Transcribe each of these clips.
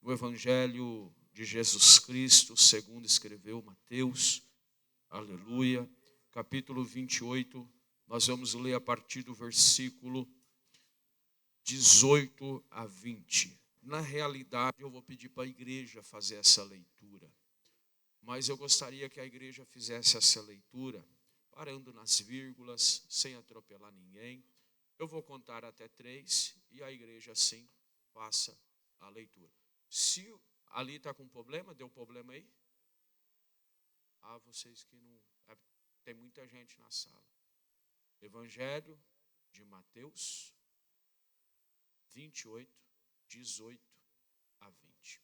no Evangelho de Jesus Cristo, segundo escreveu Mateus, aleluia, capítulo 28, nós vamos ler a partir do versículo 18 a 20. Na realidade, eu vou pedir para a igreja fazer essa leitura, mas eu gostaria que a igreja fizesse essa leitura, parando nas vírgulas, sem atropelar ninguém. Eu vou contar até 3 e a igreja assim faça a leitura. Se ali está com problema, deu problema aí? Vocês que não... Tem muita gente na sala. Evangelho de Mateus 28, 18 a 20.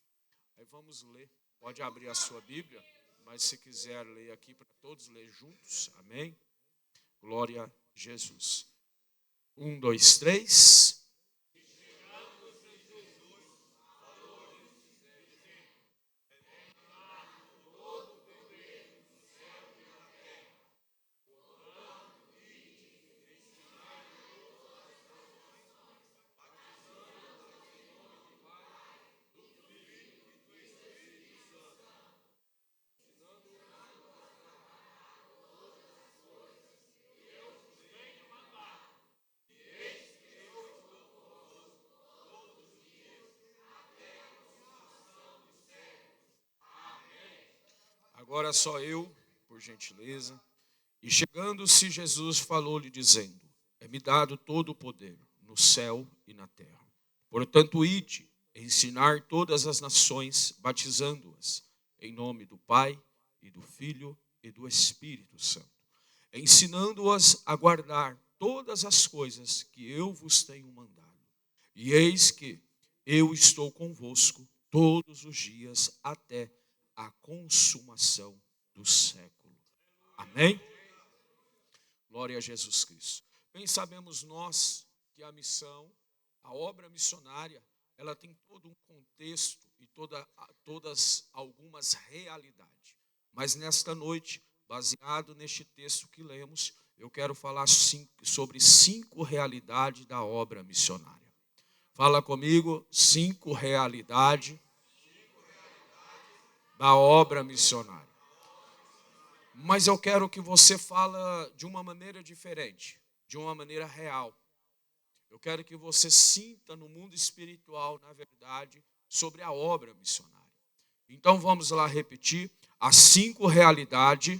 Aí vamos ler. Pode abrir a sua Bíblia, mas se quiser ler aqui para todos ler juntos. Amém? Glória a Jesus. 1, 2, 3. Agora só eu, por gentileza. E chegando-se, Jesus falou-lhe, dizendo: é-me dado todo o poder, no céu e na terra. Portanto, ide, ensinar todas as nações, batizando-as, em nome do Pai, e do Filho, e do Espírito Santo, ensinando-as a guardar todas as coisas que eu vos tenho mandado. E eis que eu estou convosco todos os dias, até a consumação do século. Amém? Glória a Jesus Cristo. Bem, sabemos nós que a missão, a obra missionária, ela tem todo um contexto e todas algumas realidades. Mas nesta noite, baseado neste texto que lemos, eu quero falar sobre 5 realidades da obra missionária. Fala comigo, 5 realidades da obra missionária. Mas eu quero que você fala de uma maneira diferente, de uma maneira real. Eu quero que você sinta no mundo espiritual, na verdade, sobre a obra missionária. Então vamos lá repetir as 5 realidades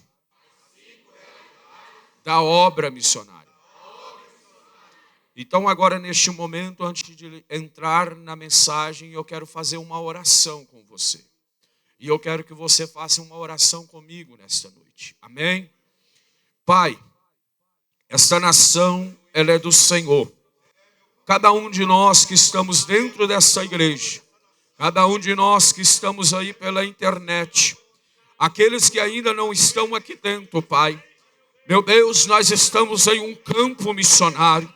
da obra missionária. Então agora neste momento, antes de entrar na mensagem, eu quero fazer uma oração com você. E eu quero que você faça uma oração comigo nesta noite. Amém? Pai, esta nação, ela é do Senhor. Cada um de nós que estamos dentro dessa igreja, cada um de nós que estamos aí pela internet, aqueles que ainda não estão aqui dentro, Pai, meu Deus, nós estamos em um campo missionário.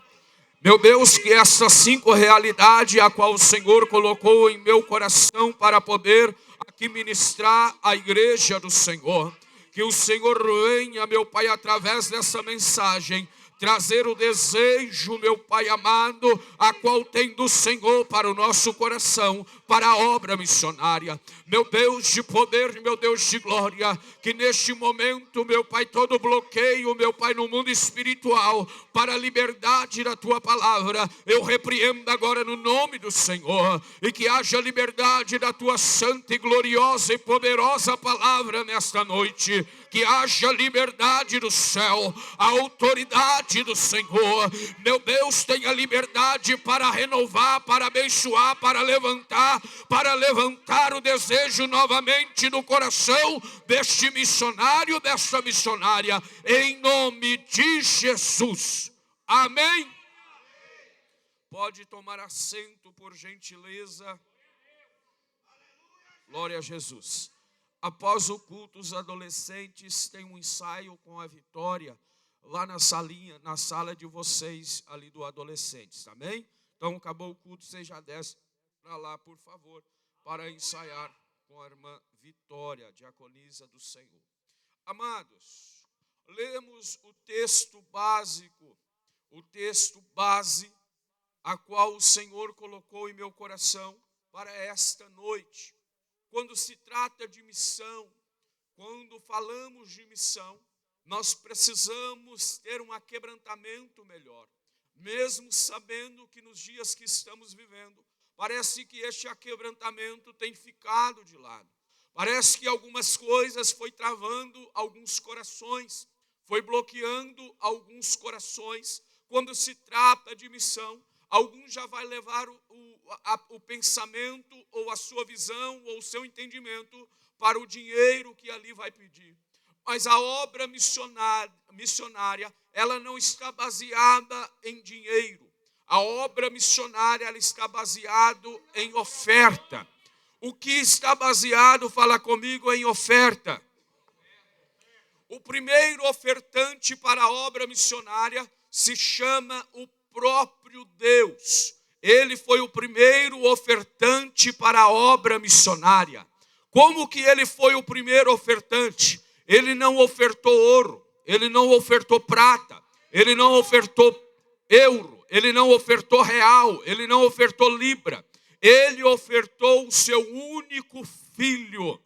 Meu Deus, que essas 5 realidades a qual o Senhor colocou em meu coração para poder aqui ministrar a igreja do Senhor, que o Senhor venha, meu Pai, através dessa mensagem, trazer o desejo, meu Pai amado, a qual tem do Senhor para o nosso coração, para a obra missionária. Meu Deus de poder, meu Deus de glória, que neste momento, meu Pai, todo bloqueio, meu Pai, no mundo espiritual, para a liberdade da Tua palavra, eu repreendo agora no nome do Senhor, e que haja liberdade da Tua santa e gloriosa e poderosa palavra nesta noite, que haja liberdade do céu, a autoridade do Senhor. Meu Deus, tenha liberdade para renovar, para abençoar, para levantar o desejo novamente no coração deste missionário, desta missionária, em nome de Jesus. Amém? Pode tomar assento, por gentileza. Glória a Jesus. Após o culto, os adolescentes têm um ensaio com a Vitória lá na salinha, na sala de vocês ali do adolescentes, amém? Então acabou o culto, vocês já descem para lá, por favor, para ensaiar com a irmã Vitória, diaconisa do Senhor. Amados, lemos o texto básico, o texto base, a qual o Senhor colocou em meu coração para esta noite. Quando se trata de missão, quando falamos de missão, nós precisamos ter um aquebrantamento melhor. Mesmo sabendo que nos dias que estamos vivendo, parece que este aquebrantamento tem ficado de lado. Parece que algumas coisas foi travando alguns corações, foi bloqueando alguns corações. Quando se trata de missão, alguns já vai levar o pensamento, ou a sua visão, ou o seu entendimento para o dinheiro que ali vai pedir. Mas a obra missionária, ela não está baseada em dinheiro. A obra missionária, ela está baseada em oferta. O que está baseado, fala comigo, em oferta. O primeiro ofertante para a obra missionária se chama o próprio Deus. Ele foi o primeiro ofertante para a obra missionária. Como que ele foi o primeiro ofertante? Ele não ofertou ouro, ele não ofertou prata, ele não ofertou euro, ele não ofertou real, ele não ofertou libra. Ele ofertou o seu único filho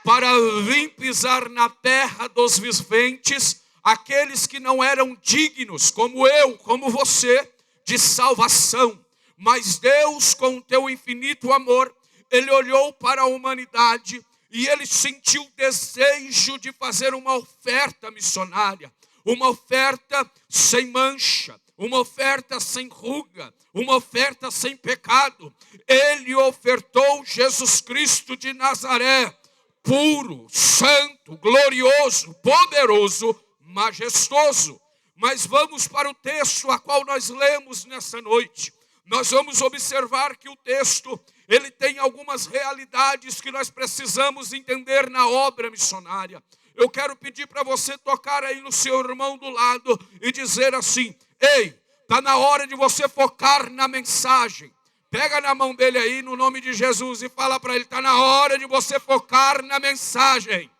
para vir pisar na terra dos viventes, aqueles que não eram dignos, como eu, como você, de salvação. Mas Deus, com o teu infinito amor, Ele olhou para a humanidade e Ele sentiu o desejo de fazer uma oferta missionária, uma oferta sem mancha, uma oferta sem ruga, uma oferta sem pecado. Ele ofertou Jesus Cristo de Nazaré, puro, santo, glorioso, poderoso, majestoso. Mas vamos para o texto a qual nós lemos nessa noite. Nós vamos observar que o texto, ele tem algumas realidades que nós precisamos entender na obra missionária. Eu quero pedir para você tocar aí no seu irmão do lado e dizer assim: ei, está na hora de você focar na mensagem. Pega na mão dele aí, no nome de Jesus, e fala para ele: está na hora de você focar na mensagem.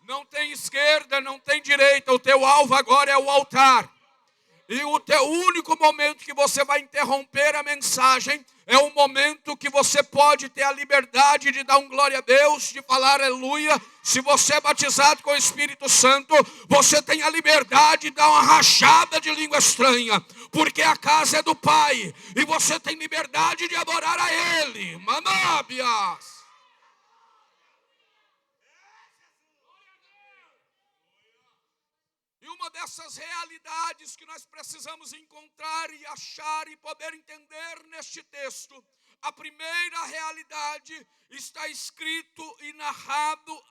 Não tem esquerda, não tem direita, o teu alvo agora é o altar. E o teu único momento que você vai interromper a mensagem é o momento que você pode ter a liberdade de dar um glória a Deus, de falar aleluia. Se você é batizado com o Espírito Santo, você tem a liberdade de dar uma rachada de língua estranha, porque a casa é do Pai, e você tem liberdade de adorar a Ele. Manábias. E uma dessas realidades que nós precisamos encontrar e achar e poder entender neste texto, a primeira realidade está escrito e narrado,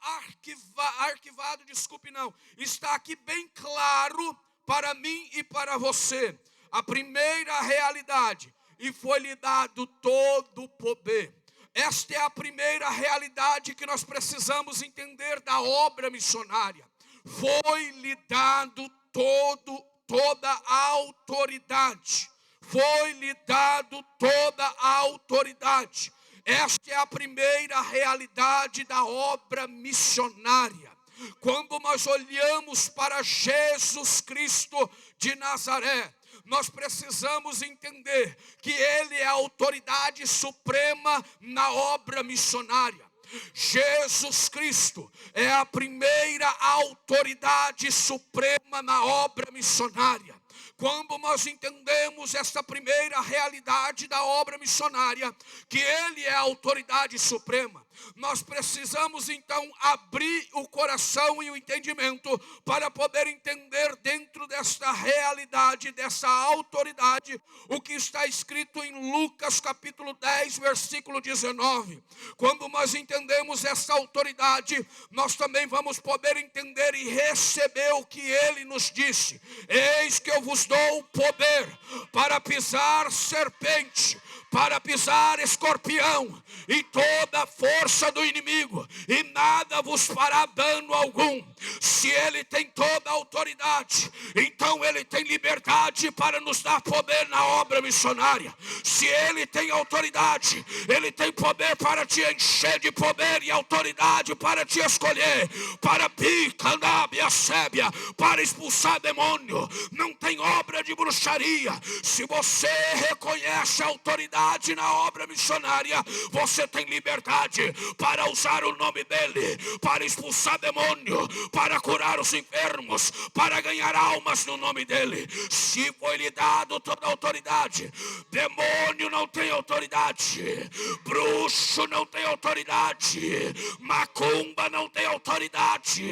está aqui bem claro para mim e para você. A primeira realidade: e foi-lhe dado todo o poder. Esta é a primeira realidade que nós precisamos entender da obra missionária. Foi-lhe dado toda a autoridade. Foi-lhe dado toda a autoridade. Esta é a primeira realidade da obra missionária. Quando nós olhamos para Jesus Cristo de Nazaré, nós precisamos entender que Ele é a autoridade suprema na obra missionária. Jesus Cristo é a primeira autoridade suprema na obra missionária. Quando nós entendemos essa primeira realidade da obra missionária, que Ele é a autoridade suprema, nós precisamos então abrir o coração e o entendimento para poder entender dentro desta realidade, dessa autoridade, o que está escrito em Lucas capítulo 10, versículo 19. Quando nós entendemos essa autoridade, nós também vamos poder entender e receber o que Ele nos disse: eis que eu vos dou o poder para pisar serpente, para pisar escorpião e toda a força do inimigo, e nada vos fará dano algum. Se Ele tem toda a autoridade, então Ele tem liberdade para nos dar poder na obra missionária. Se Ele tem autoridade, Ele tem poder para te encher de poder e autoridade para te escolher, para picandábia, sébia, para expulsar demônio. Não tem obra de bruxaria. Se você reconhece a autoridade na obra missionária, você tem liberdade para usar o nome dele, para expulsar demônio, para curar os enfermos, para ganhar almas no nome dele. Se foi lhe dado toda a autoridade, demônio não tem autoridade, bruxo não tem autoridade, macumba não tem autoridade,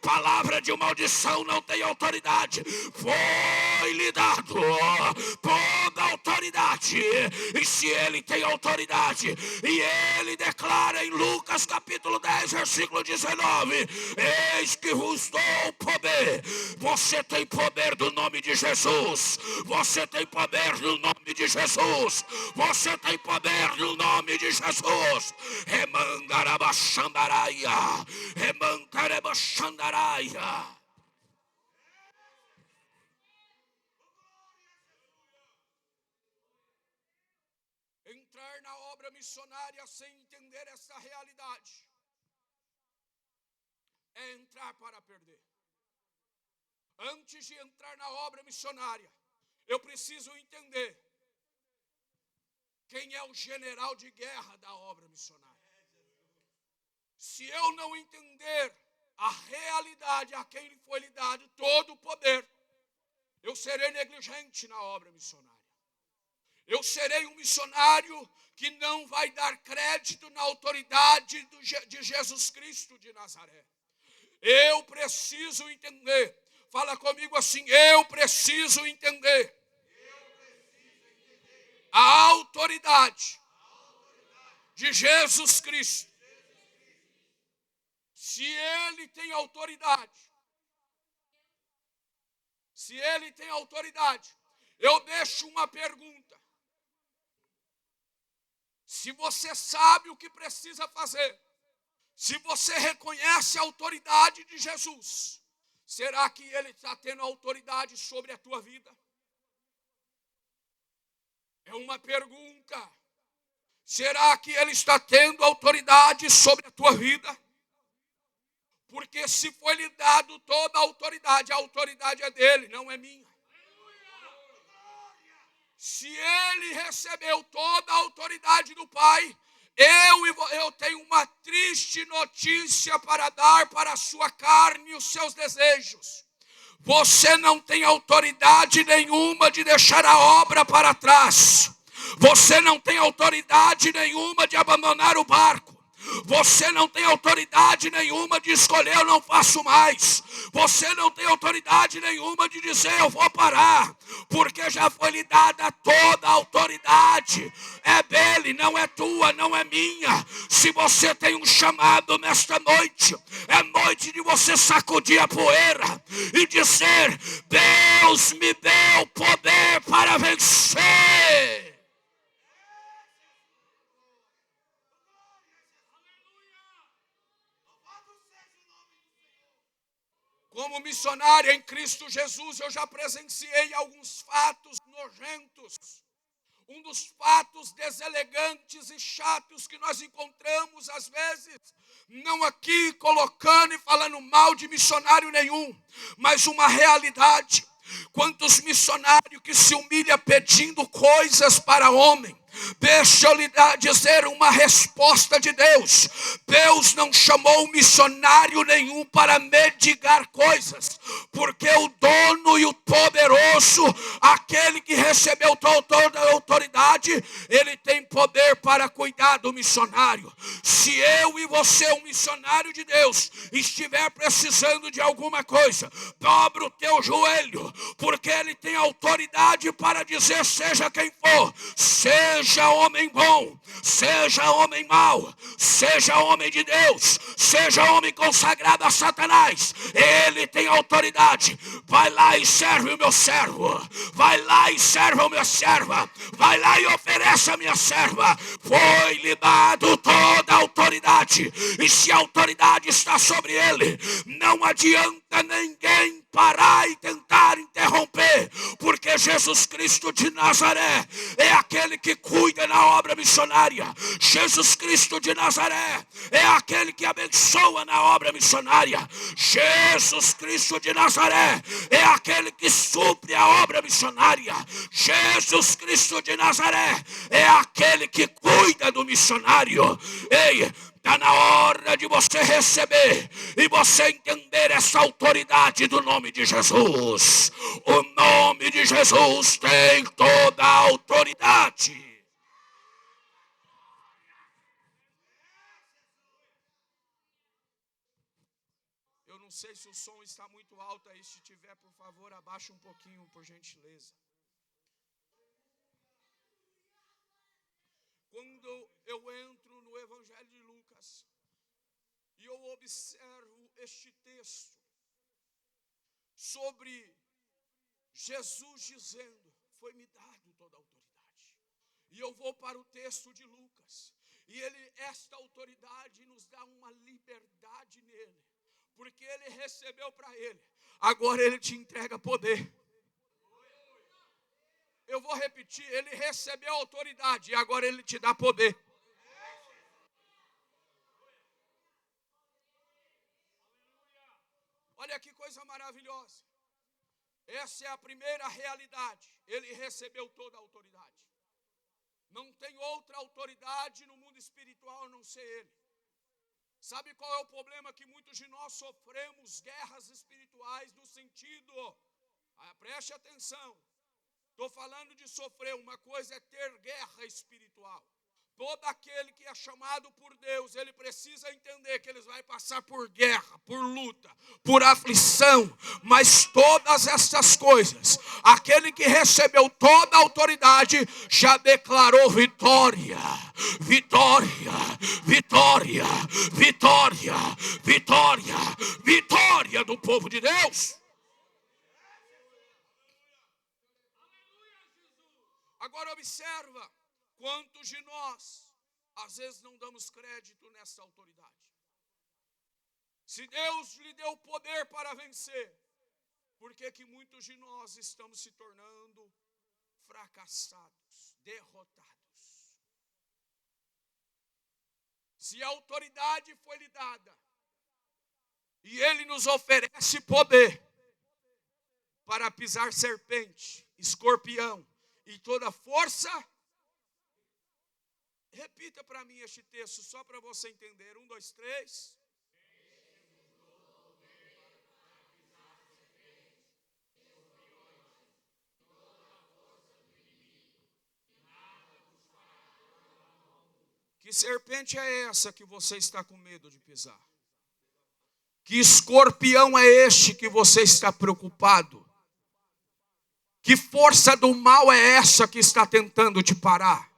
palavra de maldição não tem autoridade. Foi lhe dado toda a autoridade. E se ele tem autoridade, e ele declara em Lucas capítulo 10 versículo 19: eis que vos dou poder. Você tem poder do nome de Jesus. Você tem poder no nome de Jesus. Você tem poder no nome de Jesus. Remandarabachandaraia, remandarebachandaraia. Entrar na obra missionária sem entender essa realidade é entrar para perder. Antes de entrar na obra missionária, eu preciso entender quem é o general de guerra da obra missionária. Se eu não entender a realidade a quem foi lhe dado todo o poder, eu serei negligente na obra missionária. Eu serei um missionário que não vai dar crédito na autoridade de Jesus Cristo de Nazaré. Eu preciso entender. Fala comigo assim: eu preciso entender a autoridade de Jesus Cristo. Se ele tem autoridade, eu deixo uma pergunta. Se você sabe o que precisa fazer, se você reconhece a autoridade de Jesus, será que ele está tendo autoridade sobre a tua vida? É uma pergunta. Será que ele está tendo autoridade sobre a tua vida? Porque se foi lhe dado toda a autoridade é dele, não é minha. Se ele recebeu toda a autoridade do Pai, eu tenho uma triste notícia para dar para a sua carne e os seus desejos. Você não tem autoridade nenhuma de deixar a obra para trás. Você não tem autoridade nenhuma de abandonar o barco. Você não tem autoridade nenhuma de escolher, eu não faço mais. Você não tem autoridade nenhuma de dizer, eu vou parar. Porque já foi lhe dada toda a autoridade. É dele, não é tua, não é minha. Se você tem um chamado nesta noite, é noite de você sacudir a poeira e dizer, Deus me deu poder para vencer. Como missionário em Cristo Jesus, eu já presenciei alguns fatos nojentos. Um dos fatos deselegantes e chatos que nós encontramos às vezes, não aqui colocando e falando mal de missionário nenhum, mas uma realidade. Quantos missionários que se humilham pedindo coisas para homem. Deixa eu lhe dizer uma resposta de Deus. Deus não chamou missionário nenhum para mendigar coisas, porque o dono e o poderoso, aquele que recebeu toda a autoridade, ele tem poder para cuidar do missionário. Se eu e você, um missionário de Deus, estiver precisando de alguma coisa, dobra o teu joelho, porque ele tem autoridade para dizer, seja quem for, seja homem bom, seja homem mau, seja homem de Deus, seja homem consagrado a Satanás, ele tem autoridade. Vai lá e serve o meu servo, vai lá e serve a minha serva, vai lá e oferece a minha serva. Foi lhe dado toda a autoridade, e se a autoridade está sobre ele, não adianta adianta ninguém parar e tentar interromper, porque Jesus Cristo de Nazaré é aquele que cuida na obra missionária. Jesus Cristo de Nazaré é aquele que abençoa na obra missionária. Jesus Cristo de Nazaré é aquele que supre a obra missionária. Jesus Cristo de Nazaré é aquele que cuida do missionário. Ei, está na hora de você receber e você entender essa autoridade do nome de Jesus. O nome de Jesus tem toda a autoridade. Eu não sei se o som está muito alto aí. Se tiver, por favor, abaixa um pouquinho, por gentileza. Quando eu entro no Evangelho de Lucas e eu observo este texto sobre Jesus dizendo, foi-me dado toda a autoridade. E eu vou para o texto de Lucas. E esta autoridade nos dá uma liberdade nele. Porque ele recebeu para ele. Agora ele te entrega poder. Eu vou repetir, ele recebeu autoridade e agora ele te dá poder. Olha que coisa maravilhosa. Essa é a primeira realidade. Ele recebeu toda a autoridade. Não tem outra autoridade no mundo espiritual a não ser ele. Sabe qual é o problema? Que muitos de nós sofremos guerras espirituais no sentido, preste atenção. Estou falando de sofrer, uma coisa é ter guerra espiritual. Todo aquele que é chamado por Deus, ele precisa entender que ele vai passar por guerra, por luta, por aflição. Mas todas essas coisas, aquele que recebeu toda a autoridade, já declarou vitória. Vitória, vitória, vitória, vitória, vitória do povo de Deus. Agora observa, quantos de nós, às vezes não damos crédito nessa autoridade. Se Deus lhe deu poder para vencer, por que muitos de nós estamos se tornando fracassados, derrotados? Se a autoridade foi lhe dada, e Ele nos oferece poder para pisar serpente, escorpião, e toda força. Repita para mim este texto, só para você entender. 1, 2, 3. Que serpente é essa que você está com medo de pisar? Que escorpião é este que você está preocupado? Que força do mal é essa que está tentando te parar?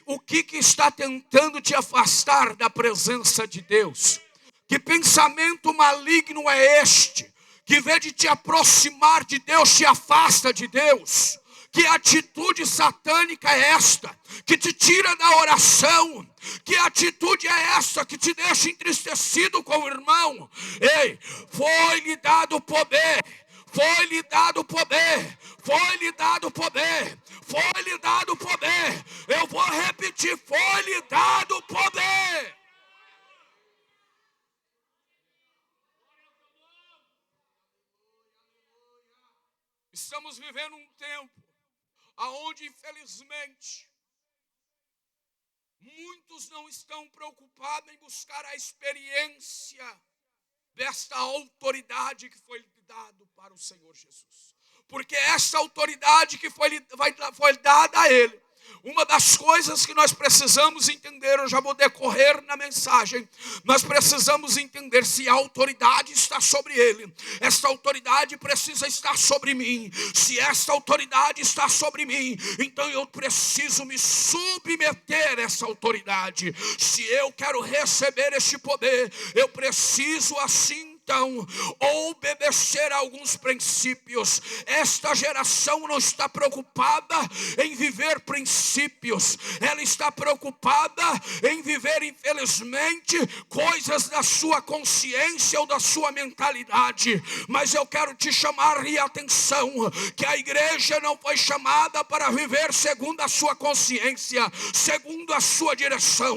O que está tentando te afastar da presença de Deus? Que pensamento maligno é este? Que em vez de te aproximar de Deus, te afasta de Deus? Que atitude satânica é esta? Que te tira da oração? Que atitude é essa que te deixa entristecido com o irmão? Ei, foi-lhe dado poder. Foi-lhe dado poder, foi-lhe dado poder, foi-lhe dado poder. Eu vou repetir, foi-lhe dado poder. Estamos vivendo um tempo onde, infelizmente, muitos não estão preocupados em buscar a experiência desta autoridade que foi dado para o Senhor Jesus. Porque essa autoridade que foi dada a Ele, uma das coisas que nós precisamos entender, eu já vou decorrer na mensagem, nós precisamos entender se a autoridade está sobre Ele. Esta autoridade precisa estar sobre mim. Se esta autoridade está sobre mim, então eu preciso me submeter a essa autoridade. Se eu quero receber este poder, eu preciso assim então obedecer a alguns princípios. Esta geração não está preocupada em viver princípios, ela está preocupada em viver, infelizmente, coisas da sua consciência ou da sua mentalidade. Mas eu quero te chamar a atenção que a igreja não foi chamada para viver segundo a sua consciência, segundo a sua direção.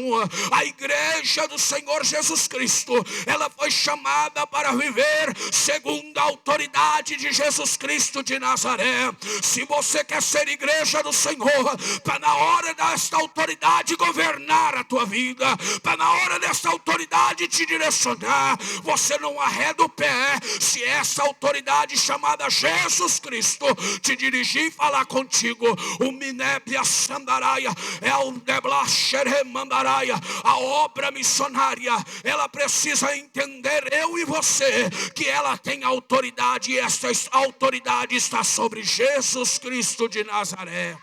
A igreja do Senhor Jesus Cristo, ela foi chamada para viver segundo a autoridade de Jesus Cristo de Nazaré. Se você quer ser igreja do Senhor, para na hora desta autoridade governar a tua vida, para na hora desta autoridade te direcionar, você não arreda o pé se essa autoridade chamada Jesus Cristo te dirigir e falar contigo. O Minébia Sandaraia é o Deblaxeremandaraia. A obra missionária, ela precisa entender, eu e você, que ela tem autoridade, e esta autoridade está sobre Jesus Cristo de Nazaré.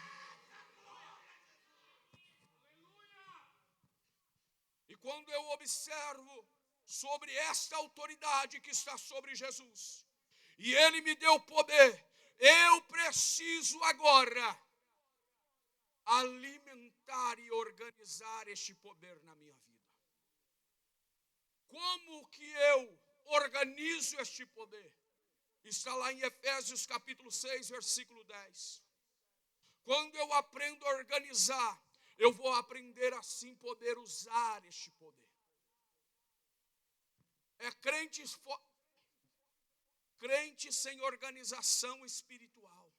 E quando eu observo sobre esta autoridade que está sobre Jesus, e Ele me deu poder, eu preciso agora alimentar e organizar este poder na minha vida. Como que eu organizo este poder? Está lá em Efésios capítulo 6, versículo 10. Quando eu aprendo a organizar, eu vou aprender assim poder usar este poder. É crente sem organização espiritual.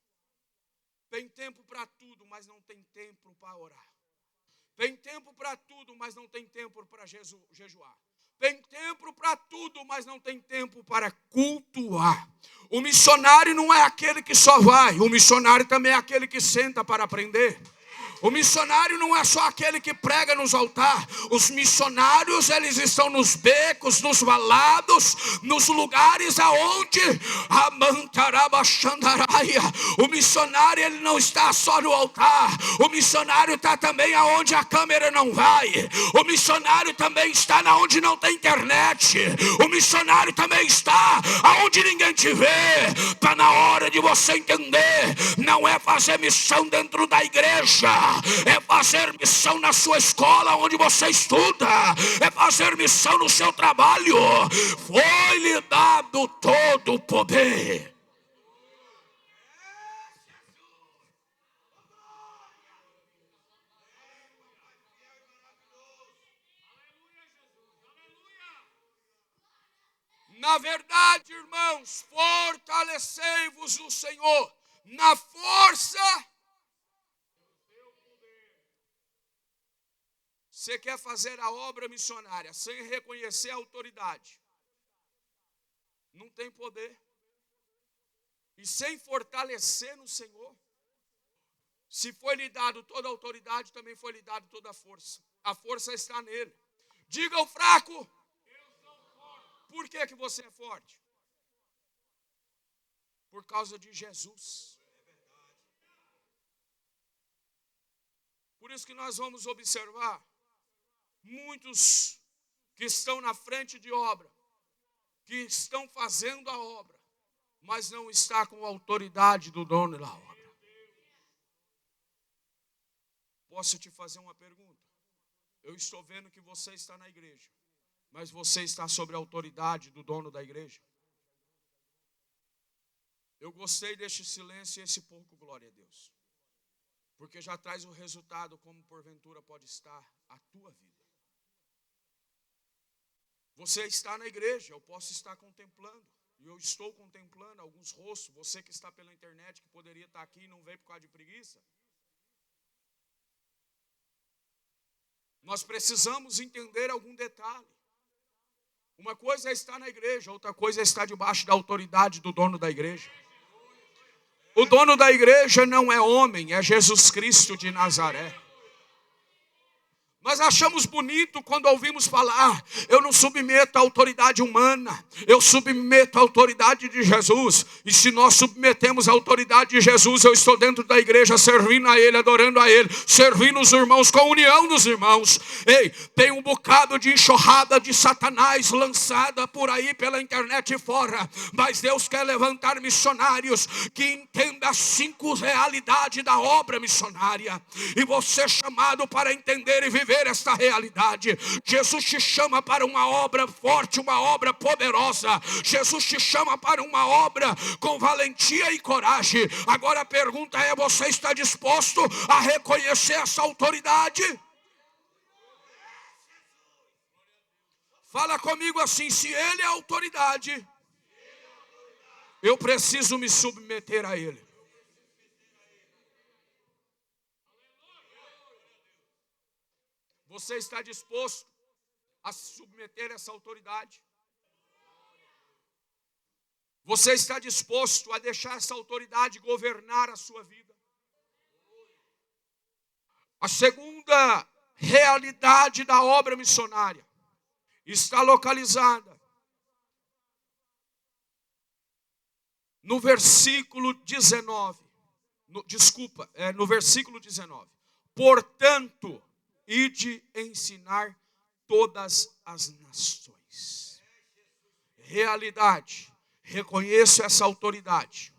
Tem tempo para tudo, mas não tem tempo para orar. Tem tempo para tudo, mas não tem tempo para jejuar. Tem tempo para tudo, mas não tem tempo para cultuar. O missionário não é aquele que só vai, o missionário também é aquele que senta para aprender. O missionário não é só aquele que prega nos altares. Os missionários, eles estão nos becos, nos valados, nos lugares aonde o missionário, ele não está só no altar. O missionário está também aonde a câmera não vai. O missionário também está onde não tem internet. O missionário também está aonde ninguém te vê. Para na hora de você entender, não é fazer missão dentro da igreja, é fazer missão na sua escola onde você estuda, é fazer missão no seu trabalho. Foi-lhe dado todo o poder. Na verdade, irmãos, fortalecei-vos no Senhor, na força. Você quer fazer a obra missionária sem reconhecer a autoridade, não tem poder. E sem fortalecer no Senhor, se foi lhe dado toda a autoridade, também foi lhe dado toda a força. A força está nele. Diga ao fraco: eu sou forte. Por que você é forte? Por causa de Jesus. Por isso que nós vamos observar muitos que estão na frente de obra, que estão fazendo a obra, mas não está com a autoridade do dono da obra. Posso te fazer uma pergunta? Eu estou vendo que você está na igreja, mas você está sob a autoridade do dono da igreja? Eu gostei deste silêncio e esse pouco, glória a Deus, porque já traz o resultado como porventura pode estar a tua vida. Você está na igreja, eu posso estar contemplando, e eu estou contemplando alguns rostos. Você que está pela internet, que poderia estar aqui e não veio por causa de preguiça. Nós precisamos entender algum detalhe. Uma coisa é estar na igreja, outra coisa é estar debaixo da autoridade do dono da igreja. O dono da igreja não é homem, é Jesus Cristo de Nazaré. Nós achamos bonito quando ouvimos falar, eu não submeto à autoridade humana, eu submeto à autoridade de Jesus. E se nós submetemos à autoridade de Jesus, eu estou dentro da igreja servindo a Ele, adorando a Ele, servindo os irmãos, com união dos irmãos. Ei, tem um bocado de enxurrada de Satanás lançada por aí pela internet e fora. Mas Deus quer levantar missionários que entendam as 5 realidades da obra missionária. E você é chamado para entender e viver esta realidade. Jesus te chama para uma obra forte, uma obra poderosa. Jesus te chama para uma obra com valentia e coragem. Agora a pergunta é: você está disposto a reconhecer essa autoridade? Fala comigo assim: se Ele é autoridade, eu preciso me submeter a Ele. Você está disposto a se submeter a essa autoridade? Você está disposto a deixar essa autoridade governar a sua vida? A segunda realidade da obra missionária está localizada no versículo 19. No versículo 19. Portanto, ide ensinar todas as nações. Realidade. Reconheço essa autoridade.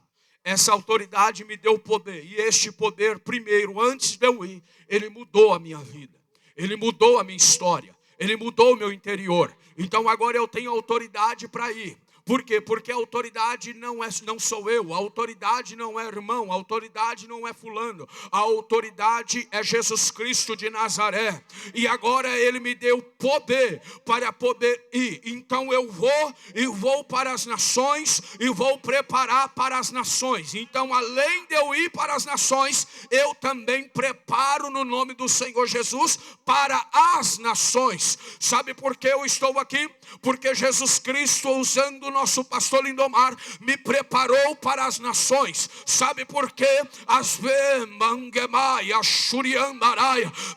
Essa autoridade me deu poder. E este poder, primeiro, antes de eu ir, ele mudou a minha vida. Ele mudou a minha história. Ele mudou o meu interior. Então agora eu tenho autoridade para ir. Por quê? Porque a autoridade não sou eu, a autoridade não é irmão, a autoridade não é fulano, a autoridade é Jesus Cristo de Nazaré. E agora Ele me deu poder para poder ir. Então eu vou para as nações e vou preparar para as nações. Então além de eu ir para as nações, eu também preparo no nome do Senhor Jesus para as nações. Sabe por que eu estou aqui? Porque Jesus Cristo, usando o nosso pastor Lindomar, me preparou para as nações. Sabe por quê?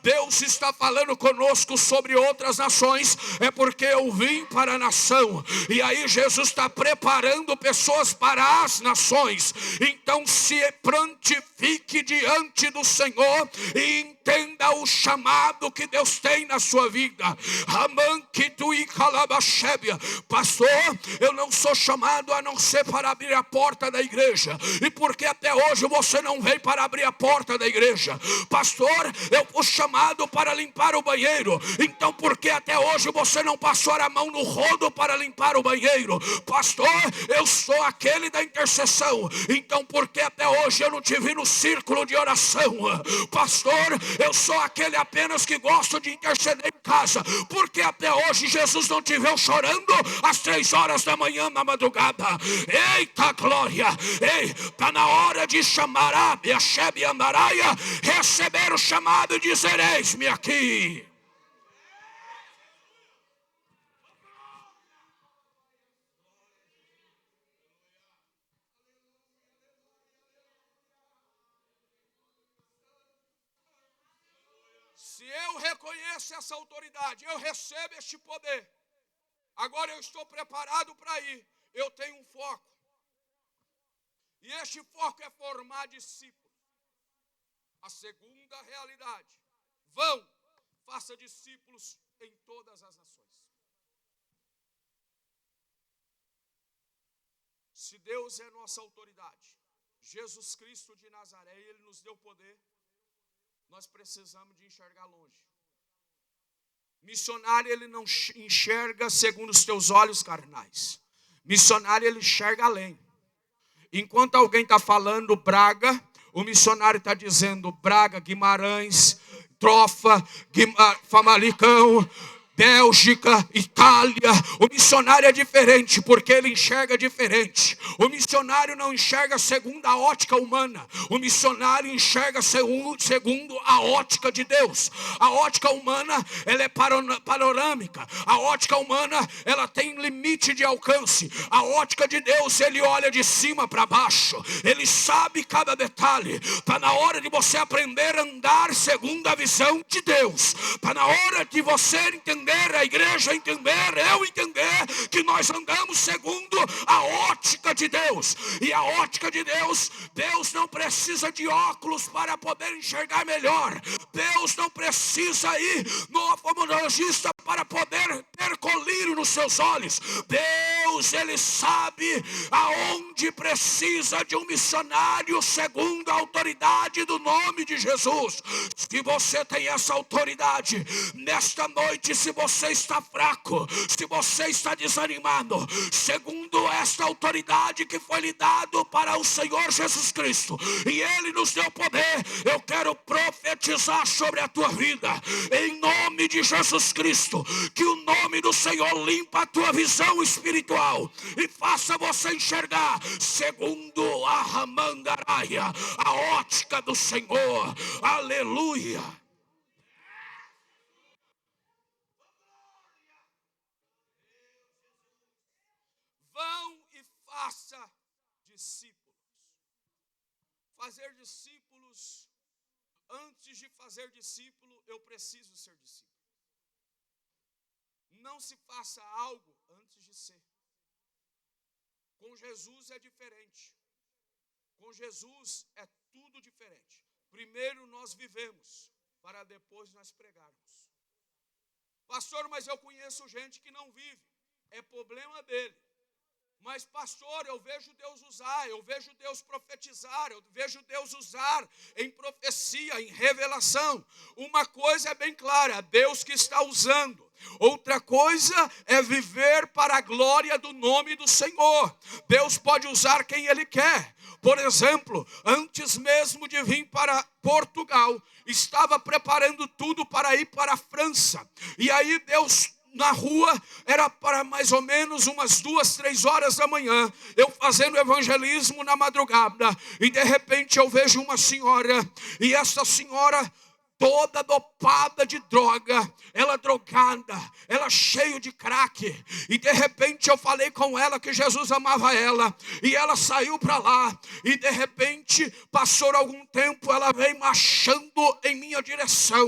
Deus está falando conosco sobre outras nações. É porque eu vim para a nação. E aí Jesus está preparando pessoas para as nações. Então se prontifique diante do Senhor e entenda o chamado que Deus tem na sua vida. Pastor, eu não sou chamado a não ser para abrir a porta da igreja. E por que até hoje você não veio para abrir a porta da igreja? Pastor, eu fui chamado para limpar o banheiro. Então por que até hoje você não passou a mão no rodo para limpar o banheiro? Pastor, eu sou aquele da intercessão. Então por que até hoje eu não te vi no círculo de oração? Pastor, eu sou aquele apenas que gosto de interceder em casa. Por que até hoje Jesus não te viu chorando às 3 horas da manhã na madrugada? Eita glória! Ei, está na hora de chamar a Biachebe e Andaraia, receber o chamado e dizer: eis-me aqui. Se eu reconheço essa autoridade, eu recebo este poder. Agora eu estou preparado para ir. Eu tenho um foco. E este foco é formar discípulos. A segunda realidade: vão, faça discípulos em todas as nações. Se Deus é nossa autoridade, Jesus Cristo de Nazaré, Ele nos deu poder, nós precisamos de enxergar longe. Missionário, ele não enxerga segundo os teus olhos carnais. Missionário, ele enxerga além. Enquanto alguém está falando Braga, o missionário está dizendo Braga, Guimarães, Trofa, Famalicão, Bélgica, Itália, o missionário é diferente, porque ele enxerga diferente. O missionário não enxerga segundo a ótica humana. O missionário enxerga segundo a ótica de Deus. A ótica humana, ela é panorâmica. A ótica humana, ela tem limite de alcance. A ótica de Deus, ele olha de cima para baixo. Ele sabe cada detalhe. Está na hora de você aprender a andar segundo a visão de Deus. Está na hora de você entender, a igreja entender, eu entender que nós andamos segundo a ótica de Deus. E a ótica de Deus, Deus não precisa de óculos para poder enxergar melhor. Deus não precisa ir no oftalmologista para poder ter colírio nos seus olhos. Deus, ele sabe aonde precisa de um missionário segundo a autoridade do nome de Jesus. Se você tem essa autoridade, nesta noite, se você está fraco, se você está desanimado, segundo esta autoridade que foi lhe dado para o Senhor Jesus Cristo, e Ele nos deu poder, eu quero profetizar sobre a tua vida, em nome de Jesus Cristo, que o nome do Senhor limpa a tua visão espiritual, e faça você enxergar, segundo a Ramangaraia, a ótica do Senhor, aleluia. Vão e faça discípulos. Fazer discípulos, antes de fazer discípulo, eu preciso ser discípulo. Não se faça algo antes de ser. Com Jesus é diferente. Com Jesus é tudo diferente. Primeiro nós vivemos, para depois nós pregarmos. Pastor, mas eu conheço gente que não vive. É problema dele. Mas pastor, eu vejo Deus usar, eu vejo Deus profetizar, eu vejo Deus usar em profecia, em revelação. Uma coisa é bem clara, Deus que está usando. Outra coisa é viver para a glória do nome do Senhor. Deus pode usar quem Ele quer. Por exemplo, antes mesmo de vir para Portugal, estava preparando tudo para ir para a França. E aí Deus, na rua, era para mais ou menos umas 2, 3 horas da manhã, eu fazendo evangelismo na madrugada, e de repente eu vejo uma senhora, e essa senhora toda dopada de droga, ela drogada, ela cheia de crack, e de repente eu falei com ela que Jesus amava ela, e ela saiu para lá, e de repente passou algum tempo, ela veio marchando em minha direção,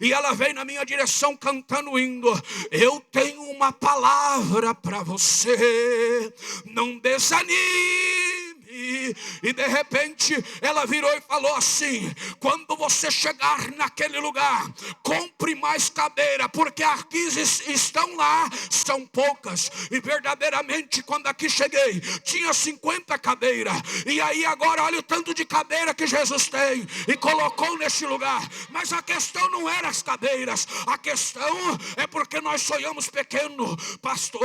e ela veio na minha direção cantando indo, eu tenho uma palavra para você, não desanime. E de repente ela virou e falou assim: quando você chegar naquele lugar, compre mais cadeira, porque aqui estão lá, são poucas. E verdadeiramente quando aqui cheguei, tinha 50 cadeiras. E aí agora olha o tanto de cadeira que Jesus tem e colocou neste lugar. Mas a questão não era as cadeiras, a questão é porque nós sonhamos pequeno. Pastor,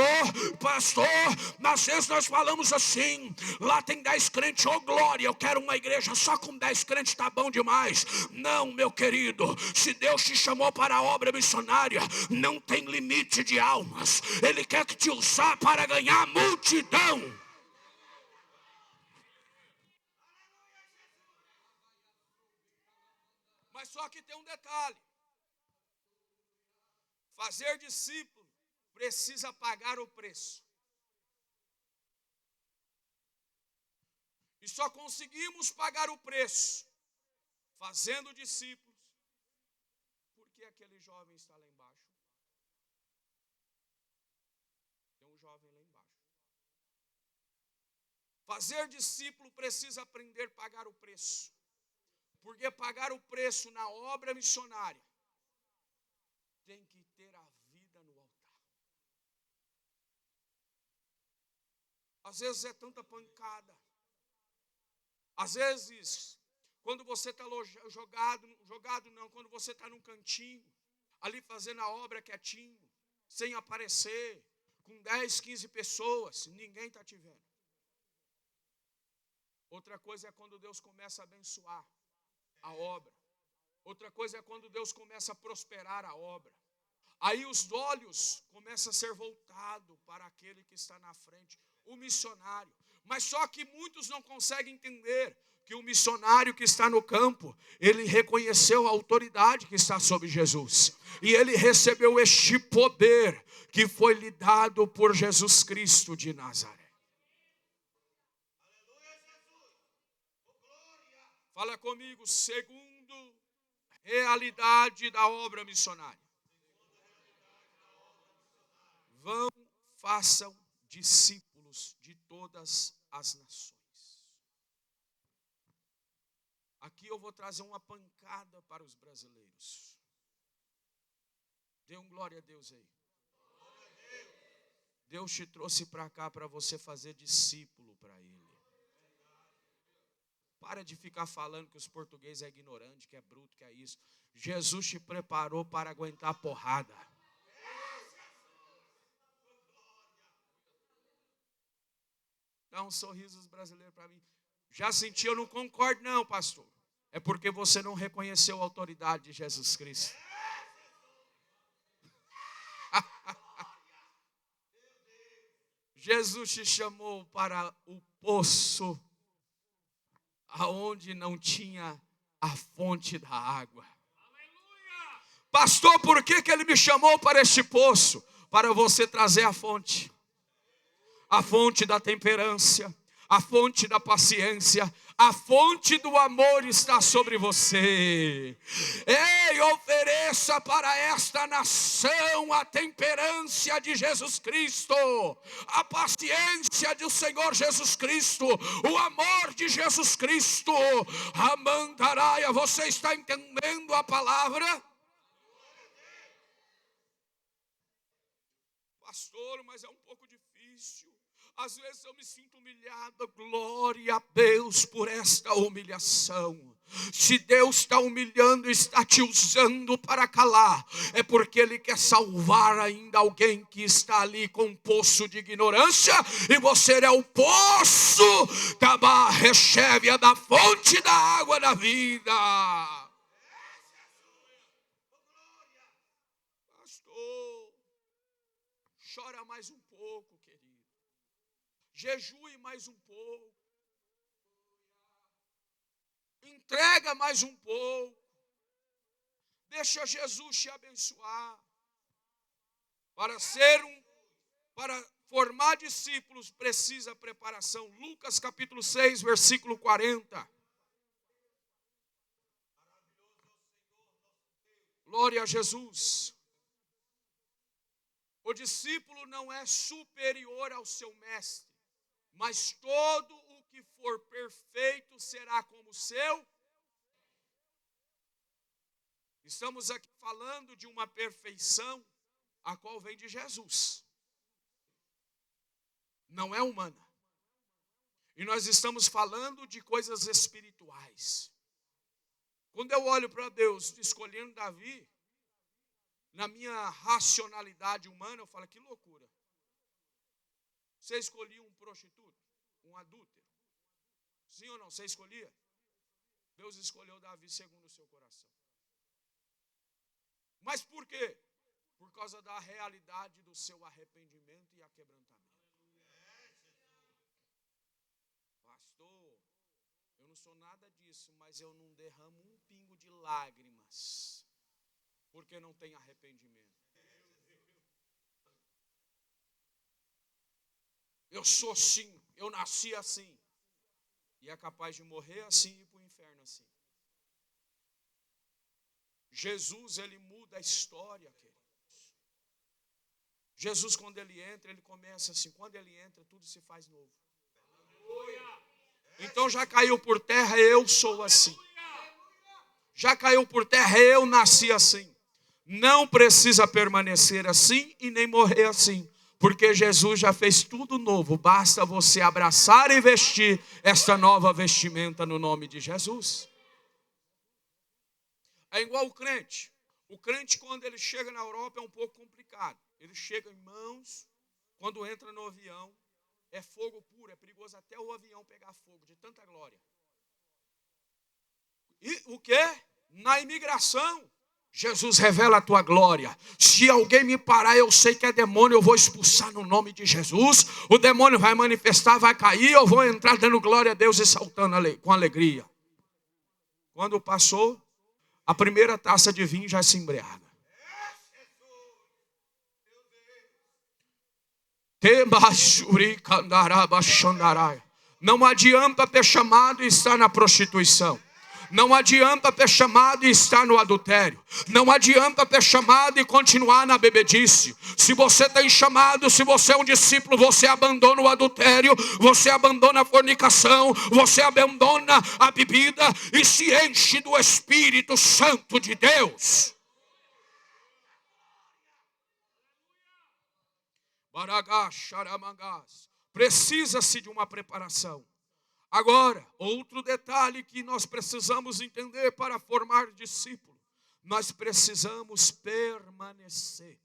às vezes nós falamos assim, lá tem 10 crentes, oh glória, eu quero uma igreja só com 10 crentes, está bom demais. Não, meu querido, se Deus te chamou para a obra missionária, não tem limite de almas. Ele quer que te usar para ganhar multidão. Mas só que tem um detalhe: fazer discípulo precisa pagar o preço. E só conseguimos pagar o preço fazendo discípulos. Por que aquele jovem está lá embaixo? Tem um jovem lá embaixo. Fazer discípulo precisa aprender a pagar o preço. Porque pagar o preço na obra missionária tem que ter a vida no altar. Às vezes é tanta pancada. Às vezes, quando você está jogado não, quando você está num cantinho, ali fazendo a obra quietinho, sem aparecer, com 10, 15 pessoas, ninguém está te vendo. Outra coisa é quando Deus começa a abençoar a obra. Outra coisa é quando Deus começa a prosperar a obra. Aí os olhos começam a ser voltados para aquele que está na frente, o missionário. Mas só que muitos não conseguem entender que o missionário que está no campo, ele reconheceu a autoridade que está sobre Jesus. E ele recebeu este poder que foi lhe dado por Jesus Cristo de Nazaré. Fala comigo, segundo realidade da obra missionária. Vão, façam discípulos de todas as nações. Aqui eu vou trazer uma pancada para os brasileiros. Dê um glória a Deus aí. Deus te trouxe para cá para você fazer discípulo para Ele. Para de ficar falando que os portugueses é ignorante, que é bruto, que é isso. Jesus te preparou para aguentar a porrada. Dá um sorriso aos brasileiros para mim. Já senti, eu não concordo não, pastor. É porque você não reconheceu a autoridade de Jesus Cristo. Jesus te chamou para o poço aonde não tinha a fonte da água. Pastor, por que Ele me chamou para este poço? Para você trazer a fonte da temperança, a fonte da paciência, a fonte do amor está sobre você. Ei, ofereça para esta nação a temperança de Jesus Cristo, a paciência do Senhor Jesus Cristo, o amor de Jesus Cristo. Amandaraia, você está entendendo a palavra? Pastor, mas é um pouco difícil. Às vezes eu me sinto humilhado. Glória a Deus por esta humilhação. Se Deus está humilhando, está te usando para calar, é porque Ele quer salvar ainda alguém que está ali com um poço de ignorância, e você é o poço da recebe da fonte da água da vida. Pastor, chora mais um pouco, querido. Jejue mais um pouco. Entrega mais um pouco. Deixa Jesus te abençoar. Para formar discípulos precisa preparação. Lucas capítulo 6, versículo 40. Glória a Jesus. O discípulo não é superior ao seu mestre, mas todo o que for perfeito será como o seu. Estamos aqui falando de uma perfeição a qual vem de Jesus. Não é humana. E nós estamos falando de coisas espirituais. Quando eu olho para Deus escolhendo Davi, na minha racionalidade humana, eu falo, que loucura. Você escolhia um prostituto, um adúltero? Sim ou não? Você escolhia? Deus escolheu Davi segundo o seu coração. Mas por quê? Por causa da realidade do seu arrependimento e aquebrantamento. Pastor, eu não sou nada disso, mas eu não derramo um pingo de lágrimas, porque não tem arrependimento. Eu sou assim, eu nasci assim. E é capaz de morrer assim e ir para o inferno assim. Jesus, Ele muda a história, queridos. Jesus, quando Ele entra, Ele começa assim. Quando Ele entra, tudo se faz novo. Então já caiu por terra, eu sou assim. Já caiu por terra, eu nasci assim. Não precisa permanecer assim e nem morrer assim, porque Jesus já fez tudo novo. Basta você abraçar e vestir esta nova vestimenta no nome de Jesus. É igual o crente. O crente, quando ele chega na Europa, é um pouco complicado. Ele chega, irmãos, quando entra no avião, é fogo puro, é perigoso até o avião pegar fogo, de tanta glória. E o quê? Na imigração, Jesus, revela a tua glória. Se alguém me parar, eu sei que é demônio, eu vou expulsar no nome de Jesus. O demônio vai manifestar, vai cair, eu vou entrar dando glória a Deus e saltando com alegria. Quando passou, a primeira taça de vinho já se embriaga. Não adianta ter chamado e estar na prostituição. Não adianta ter chamado e estar no adultério. Não adianta ter chamado e continuar na bebedice. Se você tem chamado, se você é um discípulo, você abandona o adultério, você abandona a fornicação, você abandona a bebida e se enche do Espírito Santo de Deus. Precisa-se de uma preparação. Agora, outro detalhe que nós precisamos entender para formar discípulo. Nós precisamos permanecer.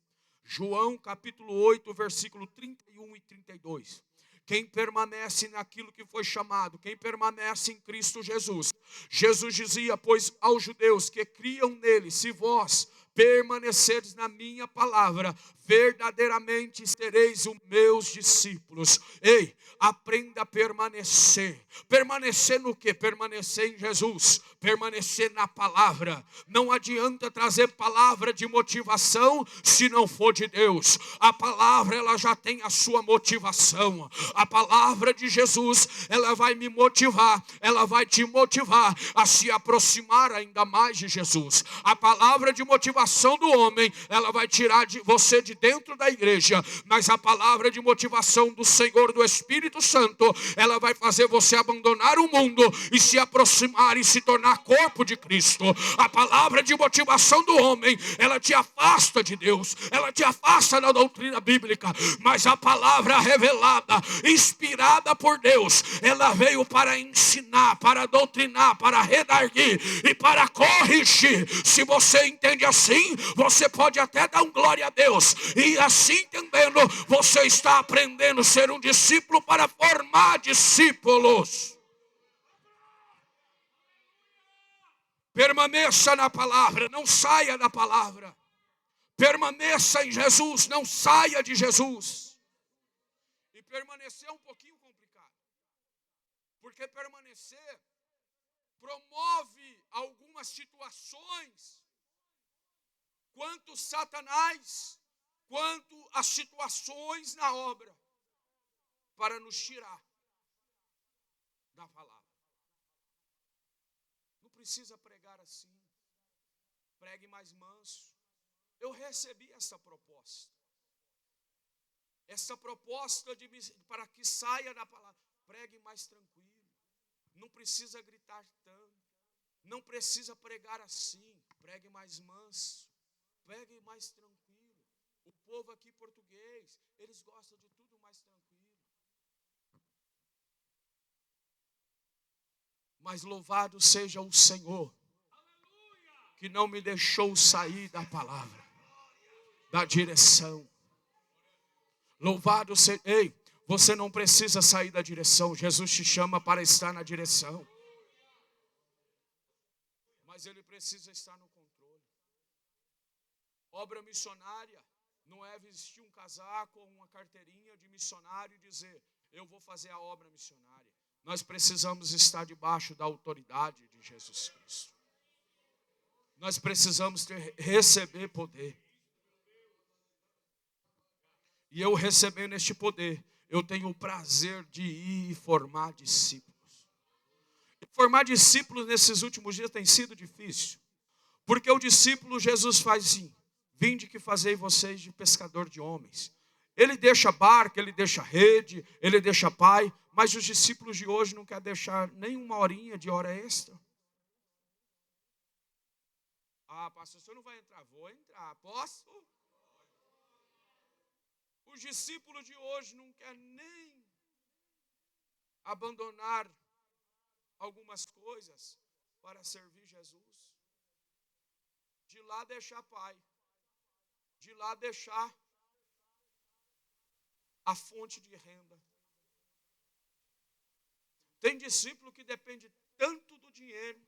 João capítulo 8, versículo 31 e 32. Quem permanece naquilo que foi chamado, quem permanece em Cristo Jesus. Jesus dizia, pois aos judeus que criam nele, se vós permaneceres na minha palavra, verdadeiramente sereis os meus discípulos. Ei, aprenda a permanecer. Permanecer no quê? Permanecer em Jesus. Permanecer na palavra. Não adianta trazer palavra de motivação se não for de Deus. A palavra, ela já tem a sua motivação. A palavra de Jesus, ela vai me motivar. Ela vai te motivar a se aproximar ainda mais de Jesus. A palavra de motivação do homem, ela vai tirar de você de dentro da igreja, mas a palavra de motivação do Senhor, do Espírito Santo, ela vai fazer você abandonar o mundo e se aproximar e se tornar corpo de Cristo. A palavra de motivação do homem, ela te afasta de Deus, ela te afasta da doutrina bíblica, mas a palavra revelada, inspirada por Deus, ela veio para ensinar, para doutrinar, para redarguir e para corrigir. Se você entende assim, você pode até dar um glória a Deus. E assim entendendo, você está aprendendo a ser um discípulo para formar discípulos. Permaneça na palavra, não saia da palavra. Permaneça em Jesus, não saia de Jesus. E permanecer é um pouquinho complicado. Porque permanecer promove algumas situações, quanto Satanás, quanto as situações na obra, para nos tirar da palavra. Não precisa pregar assim. Pregue mais manso. Eu recebi essa proposta. Essa proposta para que saia da palavra. Pregue mais tranquilo. Não precisa gritar tanto. Não precisa pregar assim. Pregue mais manso. Pregue mais tranquilo. O povo aqui português, eles gostam de tudo mais tranquilo. Mas louvado seja o Senhor, que não me deixou sair da palavra, da direção. Louvado seja. Ei, você não precisa sair da direção. Jesus te chama para estar na direção. Mas ele precisa estar no controle. Obra missionária não é vestir um casaco ou uma carteirinha de missionário e dizer, eu vou fazer a obra missionária. Nós precisamos estar debaixo da autoridade de Jesus Cristo. Nós precisamos receber poder. E eu recebendo este poder, eu tenho o prazer de ir e formar discípulos. Formar discípulos nesses últimos dias tem sido difícil. Porque o discípulo, Jesus faz assim, vinde que fazei vocês de pescador de homens. Ele deixa barca, ele deixa rede, ele deixa pai, mas os discípulos de hoje não querem deixar nem uma horinha de hora extra. Ah, pastor, você não vai entrar? Vou entrar. Posso? Os discípulos de hoje não querem nem abandonar algumas coisas para servir Jesus. De lá deixar pai. De lá deixar a fonte de renda. Tem discípulo que depende tanto do dinheiro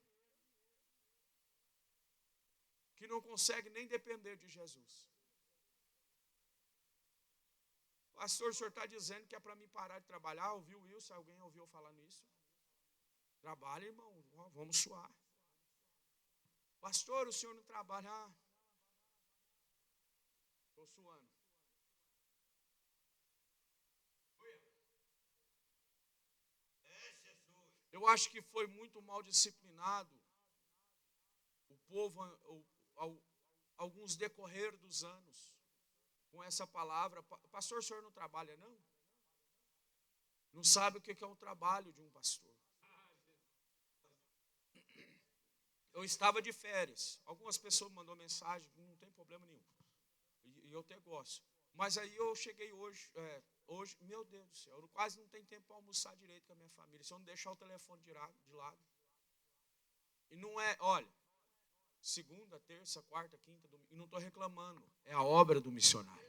que não consegue nem depender de Jesus. Pastor, o senhor está dizendo que é para mim parar de trabalhar? Ouviu isso? Alguém ouviu falar nisso? Trabalha, irmão, vamos suar. Pastor, o senhor não trabalha? Estou suando. Eu acho que foi muito mal disciplinado o povo, alguns decorrer dos anos, com essa palavra. Pastor, o senhor não trabalha, não? Não sabe o que é o trabalho de um pastor. Eu estava de férias. Algumas pessoas me mandaram mensagem, não tem problema nenhum. E eu até gosto. Mas aí eu cheguei hoje, meu Deus do céu, eu quase não tenho tempo para almoçar direito com a minha família, se eu não deixar o telefone de lado. E não é, olha, segunda, terça, quarta, quinta, domingo, e não estou reclamando, é a obra do missionário.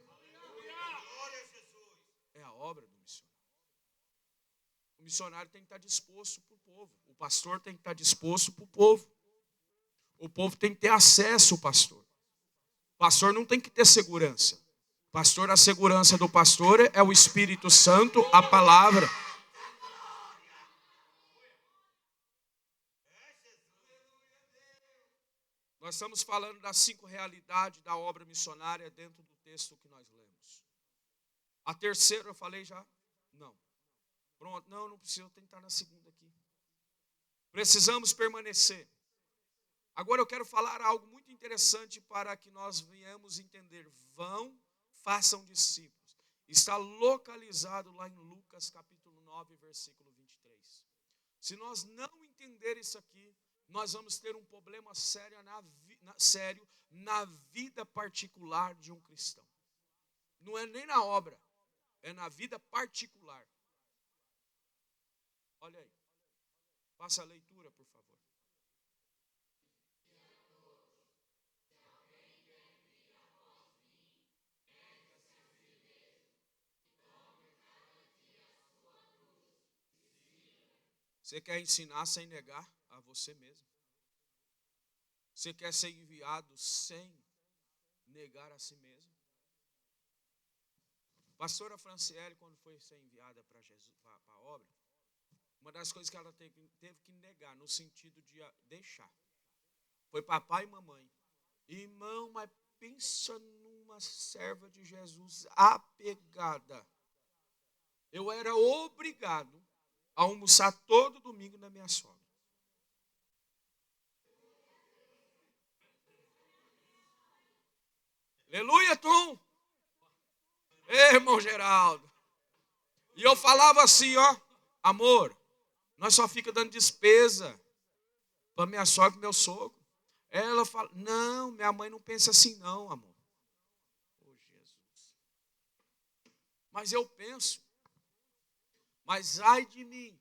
É a obra do missionário. O missionário tem que estar disposto para o povo, o pastor tem que estar disposto para o povo. O povo tem que ter acesso ao pastor. O pastor não tem que ter segurança. Pastor, a segurança do pastor é o Espírito Santo, a palavra. Nós estamos falando das 5 realidades da obra missionária dentro do texto que nós lemos. A terceira eu falei já? Não. Pronto, não precisa tentar na segunda aqui. Precisamos permanecer. Agora eu quero falar algo muito interessante para que nós venhamos entender. Vão, façam discípulos. Está localizado lá em Lucas capítulo 9, versículo 23. Se nós não entender isso aqui, nós vamos ter um problema sério na vida particular de um cristão. Não é nem na obra, é na vida particular. Olha aí, faça a leitura, por favor. Você quer ensinar sem negar a você mesmo? Você quer ser enviado sem negar a si mesmo? Pastora Franciele, quando foi ser enviada para a obra, uma das coisas que ela teve que negar, no sentido de deixar, foi papai e mamãe. Irmão, mas pensa numa serva de Jesus apegada. Eu era obrigado a almoçar todo domingo na minha sogra. Aleluia, Tom. Ei, irmão Geraldo. E eu falava assim, ó, amor, nós só fica dando despesa para minha sogra e meu sogro. Ela fala, não, minha mãe não pensa assim não, amor. Oh, Jesus. Mas eu penso, mas ai de mim,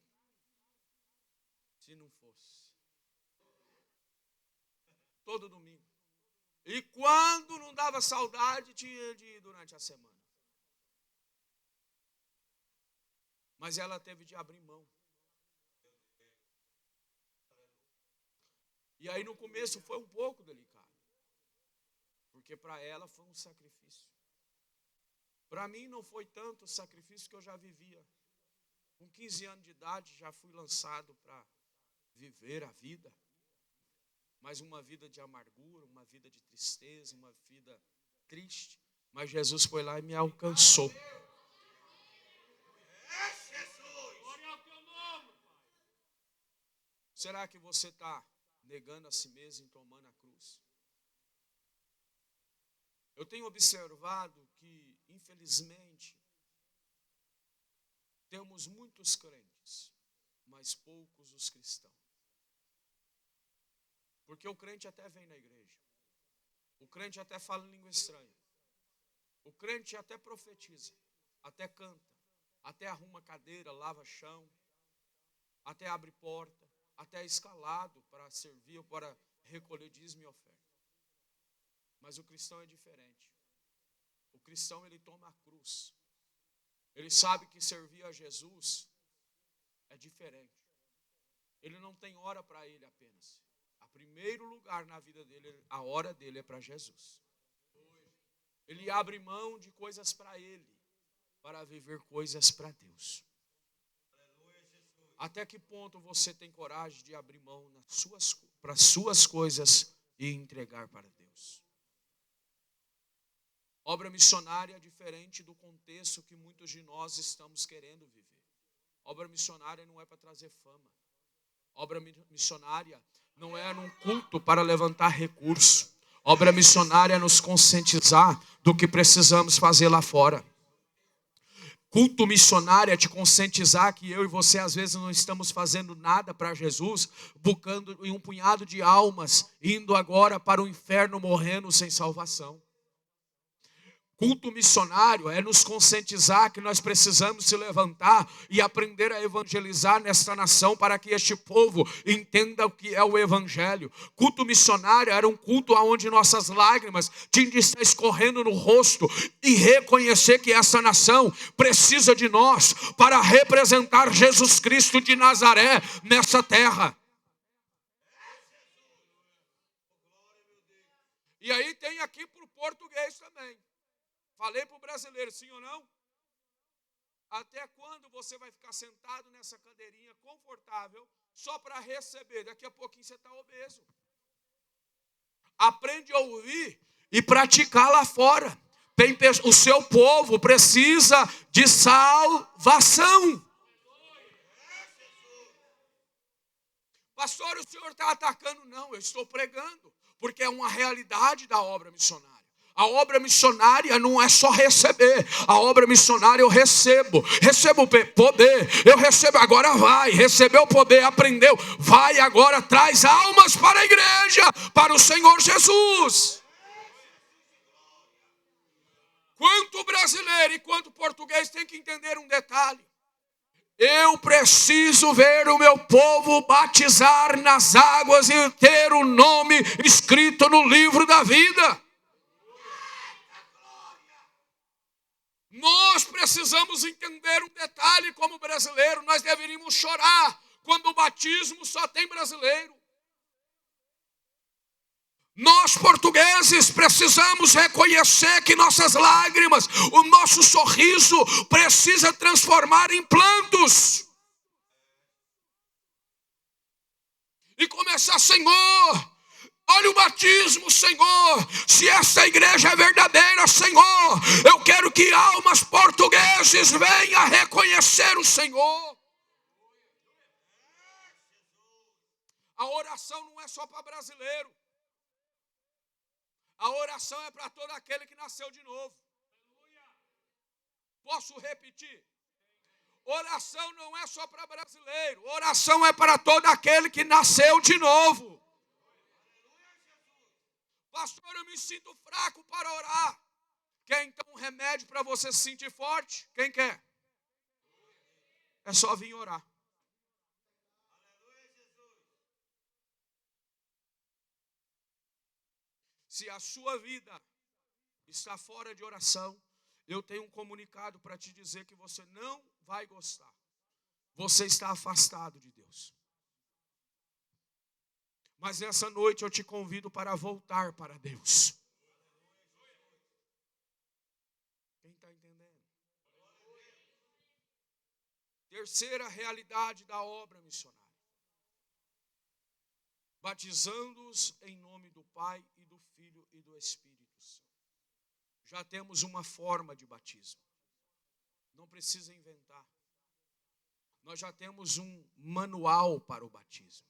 se não fosse. Todo domingo. E quando não dava saudade, tinha de ir durante a semana. Mas ela teve de abrir mão. E aí no começo foi um pouco delicado. Porque para ela foi um sacrifício. Para mim não foi tanto sacrifício que eu já vivia. Com 15 anos de idade já fui lançado para viver a vida. Mas uma vida de amargura, uma vida de tristeza, uma vida triste. Mas Jesus foi lá e me alcançou. Será que você está negando a si mesmo e tomando a cruz? Eu tenho observado que, infelizmente, temos muitos crentes, mas poucos os cristãos. Porque o crente até vem na igreja. O crente até fala em língua estranha. O crente até profetiza, até canta, até arruma cadeira, lava chão, até abre porta, até é escalado para servir ou para recolher dízimo e oferta. Mas o cristão é diferente. O cristão, ele toma a cruz. Ele sabe que servir a Jesus é diferente. Ele não tem hora para ele apenas. A primeiro lugar na vida dele, a hora dele é para Jesus. Ele abre mão de coisas para ele, para viver coisas para Deus. Até que ponto você tem coragem de abrir mão para suas coisas e entregar para Deus? Obra missionária é diferente do contexto que muitos de nós estamos querendo viver. Obra missionária não é para trazer fama. Obra missionária não é num culto para levantar recurso. Obra missionária é nos conscientizar do que precisamos fazer lá fora. Culto missionário é te conscientizar que eu e você às vezes não estamos fazendo nada para Jesus, buscando em um punhado de almas, indo agora para o inferno morrendo sem salvação. Culto missionário é nos conscientizar que nós precisamos se levantar e aprender a evangelizar nesta nação para que este povo entenda o que é o evangelho. Culto missionário era um culto onde nossas lágrimas tinham de estar escorrendo no rosto e reconhecer que essa nação precisa de nós para representar Jesus Cristo de Nazaré nessa terra. E aí tem aqui para o português também. Falei para o brasileiro, sim ou não? Até quando você vai ficar sentado nessa cadeirinha confortável só para receber? Daqui a pouquinho você está obeso. Aprende a ouvir e praticar lá fora. O seu povo precisa de salvação. Pastor, o senhor está atacando? Não, eu estou pregando, porque é uma realidade da obra missionária. A obra missionária não é só receber. A obra missionária eu recebo poder, eu recebo, agora vai, recebeu o poder, aprendeu, vai agora, traz almas para a igreja, para o Senhor Jesus. Quanto brasileiro e quanto português tem que entender um detalhe. Eu preciso ver o meu povo batizar nas águas e ter o nome escrito no livro da vida. Nós precisamos entender um detalhe como brasileiro. Nós deveríamos chorar quando o batismo só tem brasileiro. Nós portugueses precisamos reconhecer que nossas lágrimas, o nosso sorriso precisa transformar em plantos. E começar, Senhor, olha o batismo, Senhor. Se essa igreja é verdadeira, Senhor, eu quero que almas portugueses venham a reconhecer o Senhor. A oração não é só para brasileiro. A oração é para todo aquele que nasceu de novo. Posso repetir? Oração não é só para brasileiro. Oração é para todo aquele que nasceu de novo. Pastor, eu me sinto fraco para orar. Quer então um remédio para você se sentir forte? Quem quer? É só vir orar. Se a sua vida está fora de oração, eu tenho um comunicado para te dizer que você não vai gostar. Você está afastado de Deus. Mas essa noite eu te convido para voltar para Deus. Quem está entendendo? Terceira realidade da obra missionária. Batizando-os em nome do Pai e do Filho e do Espírito Santo. Já temos uma forma de batismo. Não precisa inventar. Nós já temos um manual para o batismo.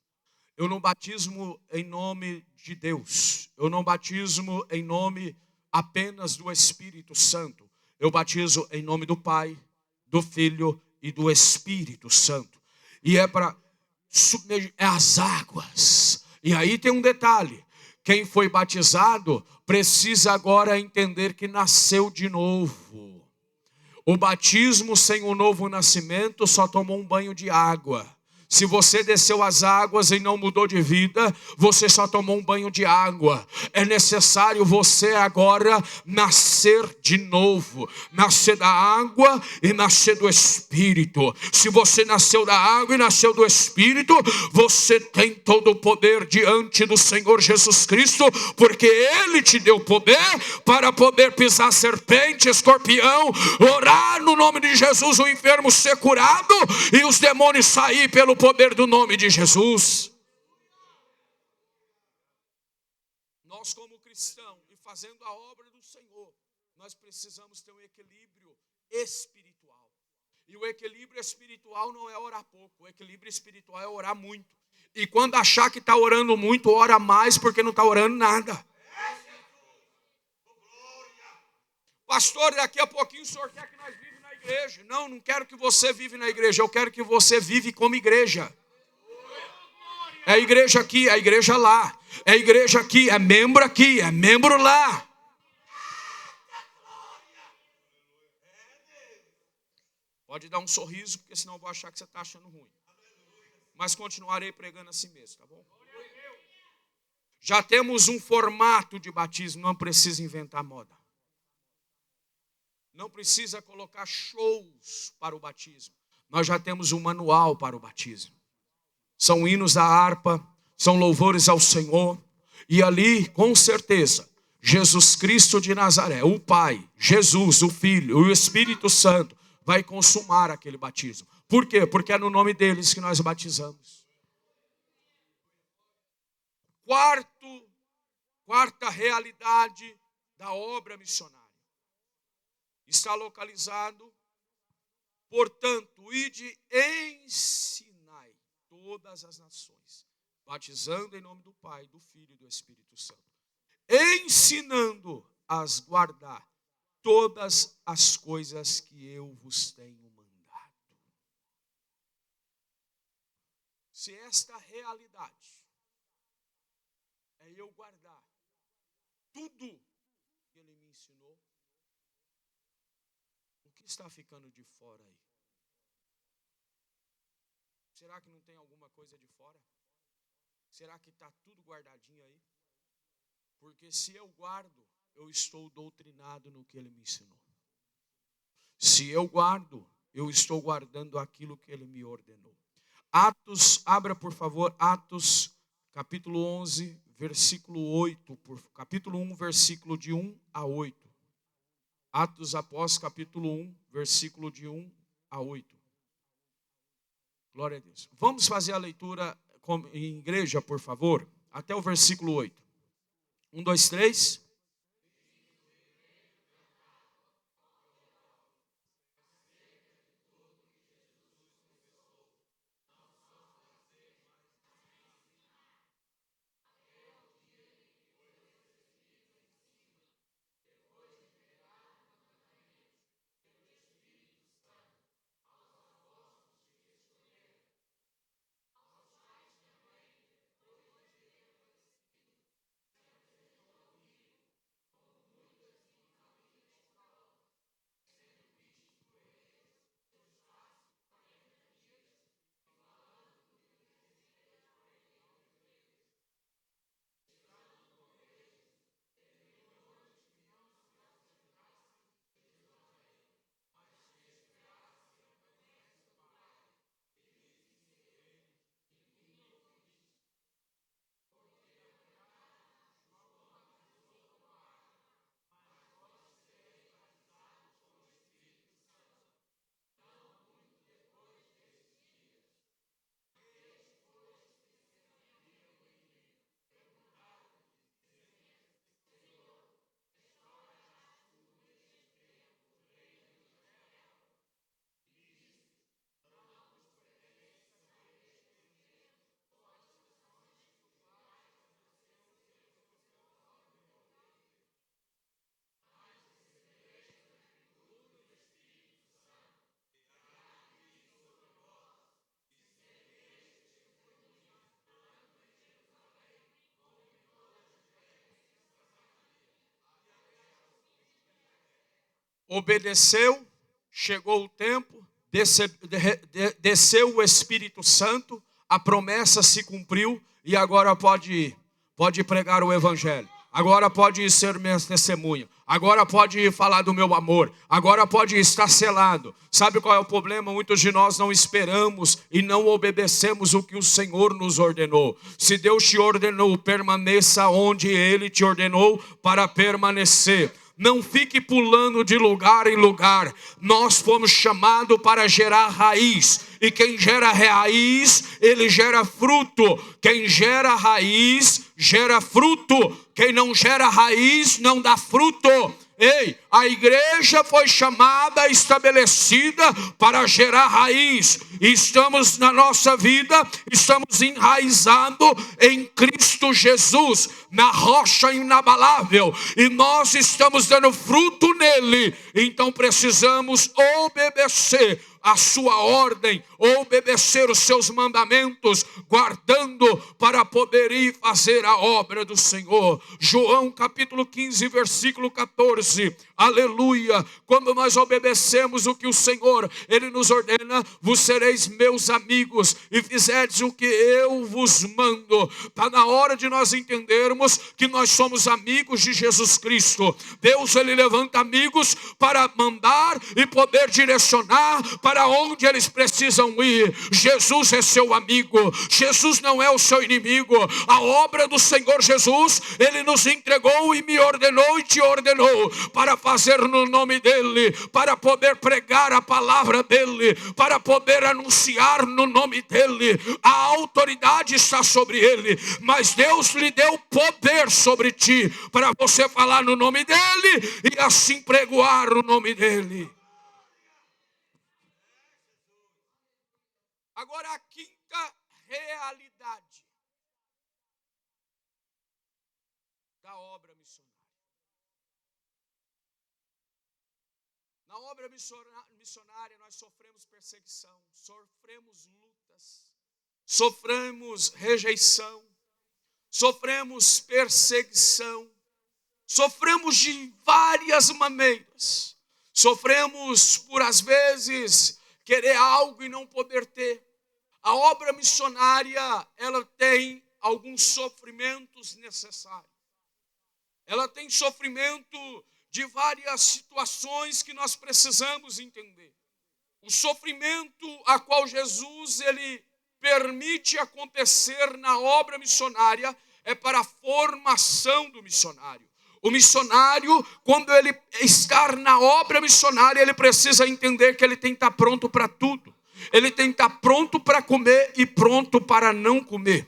Eu não batismo em nome de Deus. Eu não batismo em nome apenas do Espírito Santo. Eu batizo em nome do Pai, do Filho e do Espírito Santo. E é para submergir as águas. E aí tem um detalhe. Quem foi batizado precisa agora entender que nasceu de novo. O batismo sem o novo nascimento só tomou um banho de água. Se você desceu as águas e não mudou de vida, você só tomou um banho de água. É necessário você agora nascer de novo. Nascer da água e nascer do Espírito. Se você nasceu da água e nasceu do Espírito, você tem todo o poder diante do Senhor Jesus Cristo, porque Ele te deu poder para poder pisar serpente, escorpião, orar no nome de Jesus, o enfermo ser curado e os demônios sair pelo poder do nome de Jesus. Nós como cristãos e fazendo a obra do Senhor, nós precisamos ter um equilíbrio espiritual. E o equilíbrio espiritual não é orar pouco, o equilíbrio espiritual é orar muito. E quando achar que está orando muito, ora mais, porque não está orando nada. Pastor, daqui a pouquinho o senhor quer que nós vivamos na igreja. Não, não quero que você vive na igreja, eu quero que você vive como igreja. É a igreja aqui, é a igreja lá. É a igreja aqui, é membro lá. Pode dar um sorriso, porque senão eu vou achar que você está achando ruim. Mas continuarei pregando assim mesmo, tá bom? Já temos um formato de batismo, não precisa inventar moda. Não precisa colocar shows para o batismo. Nós já temos um manual para o batismo. São hinos da harpa, são louvores ao Senhor. E ali, com certeza, Jesus Cristo de Nazaré, o Pai, Jesus, o Filho, o Espírito Santo, vai consumar aquele batismo. Por quê? Porque é no nome deles que nós batizamos. Quarta realidade da obra missionária. Está localizado, portanto, ide ensinai todas as nações, batizando em nome do Pai, do Filho e do Espírito Santo, ensinando-as guardar todas as coisas que eu vos tenho mandado. Se esta realidade é eu guardar tudo que Ele me ensinou, o que está ficando de fora aí? Será que não tem alguma coisa de fora? Será que está tudo guardadinho aí? Porque se eu guardo, eu estou doutrinado no que Ele me ensinou. Se eu guardo, eu estou guardando aquilo que Ele me ordenou. Atos, abra por favor, Atos capítulo 11, versículo 8, capítulo 1, versículo de 1 a 8. Atos Apóstolos, capítulo 1, versículo de 1 a 8. Glória a Deus. Vamos fazer a leitura em igreja, por favor, até o versículo 8. 1, 2, 3. Obedeceu, chegou o tempo, desceu o Espírito Santo, a promessa se cumpriu e agora pode pregar o Evangelho. Agora pode ser minha testemunha. Agora pode falar do meu amor. Agora pode estar selado. Sabe qual é o problema? Muitos de nós não esperamos e não obedecemos o que o Senhor nos ordenou. Se Deus te ordenou, permaneça onde Ele te ordenou para permanecer. Não fique pulando de lugar em lugar. Nós fomos chamados para gerar raiz. E quem gera raiz, ele gera fruto. Quem gera raiz, gera fruto. Quem não gera raiz, não dá fruto. Ei, a igreja foi chamada, estabelecida para gerar raiz. E estamos na nossa vida, estamos enraizados em Cristo Jesus, na rocha inabalável. E nós estamos dando fruto nele. Então precisamos obedecer a sua ordem, obedecer os seus mandamentos, guardando para poder ir fazer a obra do Senhor. João capítulo 15, versículo 14. Aleluia. Quando nós obedecemos o que o Senhor, Ele nos ordena, vos sereis meus amigos e fizerdes o que eu vos mando. Está na hora de nós entendermos que nós somos amigos de Jesus Cristo. Deus, Ele levanta amigos para mandar e poder direcionar para onde eles precisam ir. Jesus é seu amigo. Jesus não é o seu inimigo. A obra do Senhor Jesus, Ele nos entregou e me ordenou e te ordenou para fazer no nome dEle, para poder pregar a palavra dEle, para poder anunciar no nome dEle. A autoridade está sobre Ele, mas Deus lhe deu poder sobre ti, para você falar no nome dEle e assim pregoar o nome dEle. Agora a quinta realidade da obra missionária. Na obra missionária nós sofremos perseguição, sofremos lutas, sofremos rejeição, sofremos perseguição, sofremos de várias maneiras. Sofremos por às vezes querer algo e não poder ter. A obra missionária, ela tem alguns sofrimentos necessários. Ela tem sofrimento de várias situações que nós precisamos entender. O sofrimento a qual Jesus, Ele permite acontecer na obra missionária é para a formação do missionário. O missionário, quando ele está na obra missionária, ele precisa entender que ele tem que estar pronto para tudo. Ele tem que estar pronto para comer e pronto para não comer.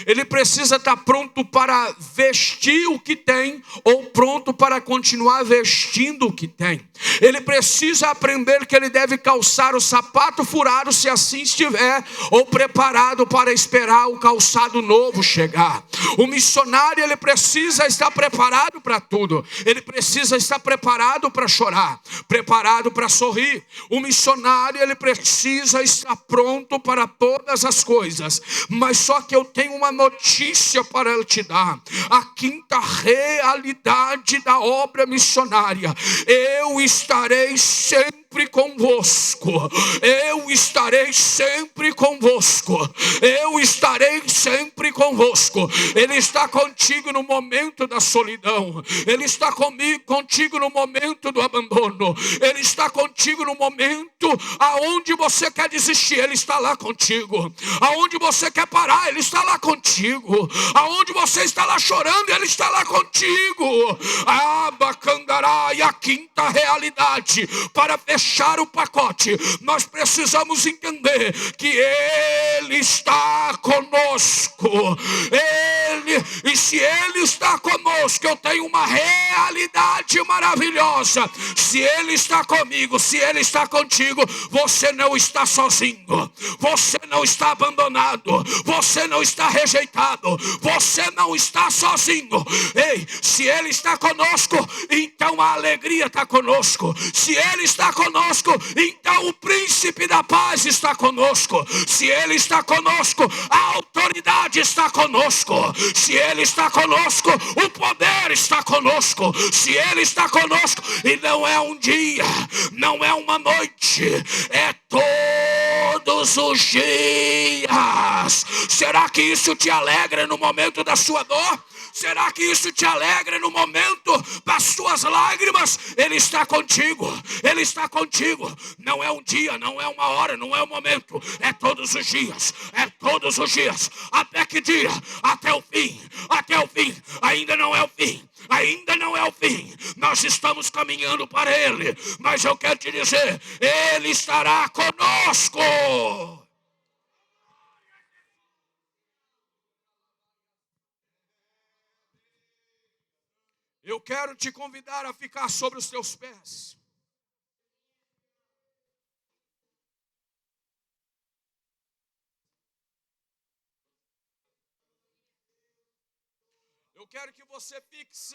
Ele precisa estar pronto para vestir o que tem ou pronto para continuar vestindo o que tem. Ele precisa aprender que ele deve calçar o sapato furado se assim estiver, ou preparado para esperar o calçado novo chegar. O missionário, ele precisa estar preparado para tudo. Ele precisa estar preparado para chorar, preparado para sorrir. O missionário, ele precisa estar pronto para todas as coisas. Mas só que eu tenho uma notícia para te dar. A quinta realidade da obra missionária: eu estarei sempre convosco. Eu estarei sempre convosco. Eu estarei sempre convosco. Ele está contigo no momento da solidão. Ele está contigo no momento do abandono. Ele está contigo no momento aonde você quer desistir. Ele está lá contigo. Aonde você quer parar, Ele está lá contigo. Aonde você está lá chorando, Ele está lá contigo. Abacandará. E a quinta realidade, para fechar o pacote, nós precisamos entender que Ele está conosco. E se Ele está conosco, eu tenho uma realidade maravilhosa. Se Ele está comigo, se Ele está contigo, você não está sozinho. Você não está abandonado. Você não está rejeitado. Você não está sozinho. Ei, se Ele está conosco, então a alegria está está conosco. Se Ele está conosco, então o príncipe da paz está conosco. Se Ele está conosco, a autoridade está conosco. Se Ele está conosco, o poder está conosco. Se Ele está conosco, e não é um dia, não é uma noite, é todos os dias. Será que isso te alegra no momento da sua dor? Será que isso te alegra no momento das suas lágrimas? Ele está contigo, Ele está contigo. Não é um dia, não é uma hora, não é um momento. É todos os dias, é todos os dias. Até que dia? Até o fim, até o fim. Ainda não é o fim. Ainda não é o fim. Nós estamos caminhando para Ele. Mas eu quero te dizer, Ele estará conosco. Eu quero te convidar a ficar sobre os teus pés. Eu quero que você fixe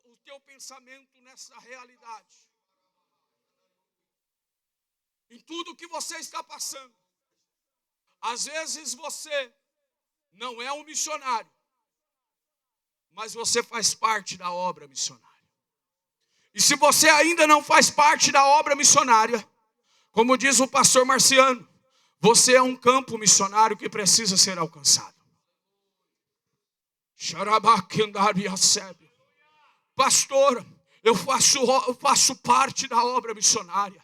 o teu pensamento nessa realidade. Em tudo que você está passando. Às vezes você não é um missionário, mas você faz parte da obra missionária. E se você ainda não faz parte da obra missionária, como diz o pastor Marciano, você é um campo missionário que precisa ser alcançado. Pastor, eu faço parte da obra missionária,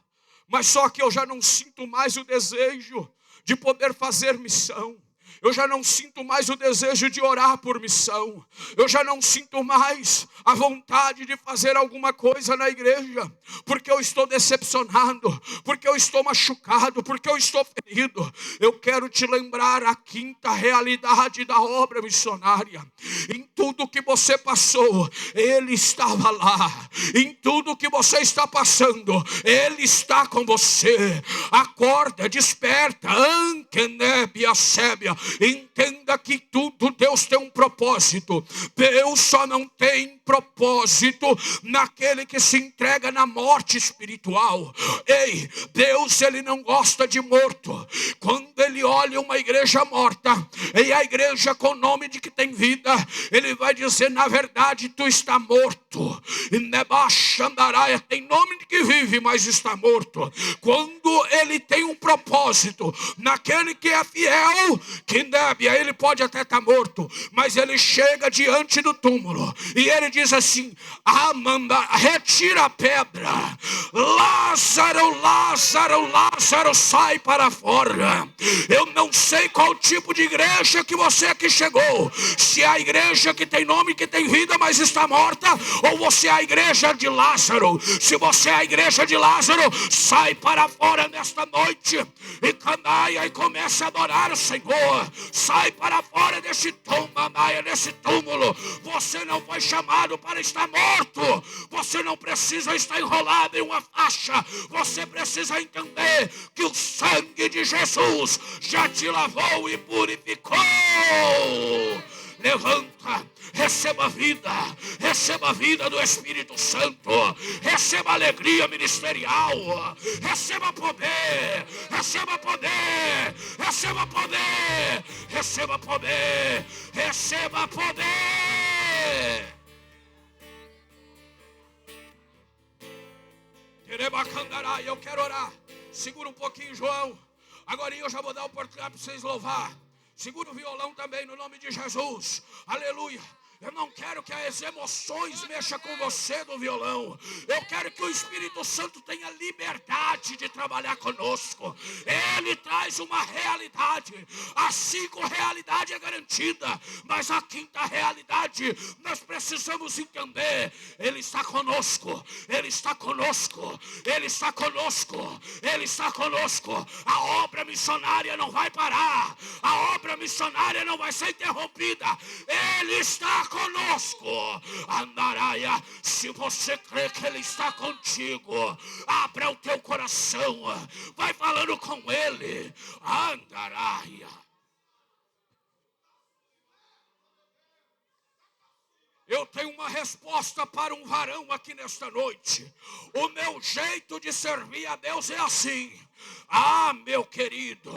mas só que eu já não sinto mais o desejo de poder fazer missão. Eu já não sinto mais o desejo de orar por missão. Eu já não sinto mais a vontade de fazer alguma coisa na igreja. Porque eu estou decepcionado. Porque eu estou machucado. Porque eu estou ferido. Eu quero te lembrar a quinta realidade da obra missionária. Em tudo que você passou, Ele estava lá. Em tudo que você está passando, Ele está com você. Acorda, desperta. Ankenebia sébia. Entenda que tudo Deus tem um propósito. Deus só não tem propósito naquele que se entrega na morte espiritual. Ei, Deus, Ele não gosta de morto. Quando Ele olha uma igreja morta e a igreja com o nome de que tem vida, Ele vai dizer, na verdade tu está morto. E Nebaxandaraia tem nome de que vive, mas está morto. Quando Ele tem um propósito naquele que é fiel, que ele pode até estar morto, mas ele chega diante do túmulo e ele diz assim, Amanda, retira a pedra. Lázaro, Lázaro, Lázaro, sai para fora. Eu não sei qual tipo de igreja que você aqui chegou. Se é a igreja que tem nome, que tem vida, mas está morta, ou você é a igreja de Lázaro. Se você é a igreja de Lázaro, sai para fora nesta noite e canaia e comece a adorar o Senhor. Sai para fora desse túmulo. Você não foi chamado para estar morto. Você não precisa estar enrolado em uma faixa. Você precisa entender que o sangue de Jesus já te lavou e purificou. Levanta, receba a vida do Espírito Santo, receba alegria ministerial, receba poder, receba poder, receba poder, receba poder, receba poder. Eu quero orar. Segura um pouquinho, João. Agora eu já vou dar a oportunidade para vocês louvar. Segura o violão também no nome de Jesus. Aleluia. Eu não quero que as emoções mexam com você do violão. Eu quero que o Espírito Santo tenha liberdade de trabalhar conosco. Ele traz uma realidade. A 5 realidade é garantida. Mas a 5ª realidade nós precisamos entender. Ele está conosco. Ele está conosco. Ele está conosco. Ele está conosco. A obra missionária não vai parar. A obra missionária não vai ser interrompida. Ele está conosco. Andaraia, se você crê que Ele está contigo, abra o teu coração, vai falando com Ele. Andaraia. Eu tenho uma resposta para um varão aqui nesta noite. O meu jeito de servir a Deus é assim. Ah, meu querido,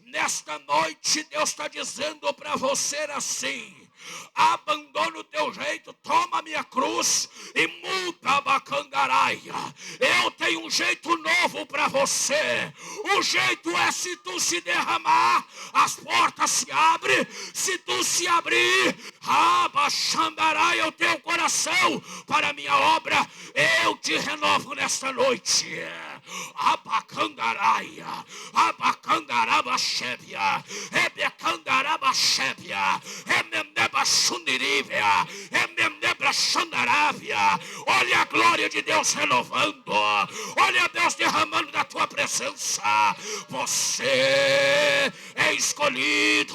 nesta noite Deus está dizendo para você assim: abandona o teu jeito, toma a minha cruz e muda a bacandaraia. Eu tenho um jeito novo para você. O jeito é: se tu se derramar, as portas se abrem. Se tu se abrir, abaixandaraia o teu coração para a minha obra. Eu te renovo nesta noite. Abacandaraia, abacandarabachébia, ebecandarabachébia, emendebachundirívia, emendebrachandarávia. Olha a glória de Deus renovando. Olha Deus derramando da tua presença. Você é escolhido.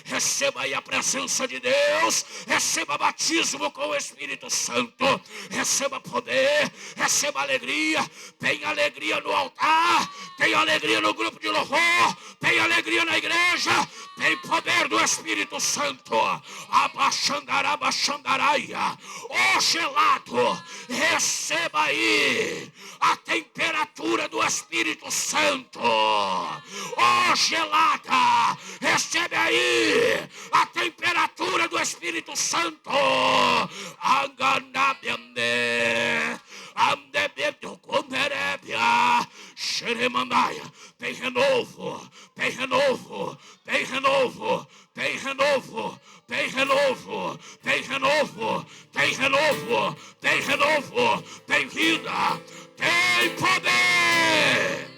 Receba aí a presença de Deus. Receba batismo com o Espírito Santo. Receba poder. Receba alegria. Tem alegria no altar. Tem alegria no grupo de louvor. Tem alegria na igreja. Tem poder do Espírito Santo. Abaixandaraia. Ó gelado, receba aí a temperatura do Espírito Santo. Ó gelada, recebe aí a temperatura do Espírito Santo. Tem renovo, tem renovo, tem renovo, tem renovo, tem renovo, tem renovo, tem renovo, tem renovo, tem vida, tem poder.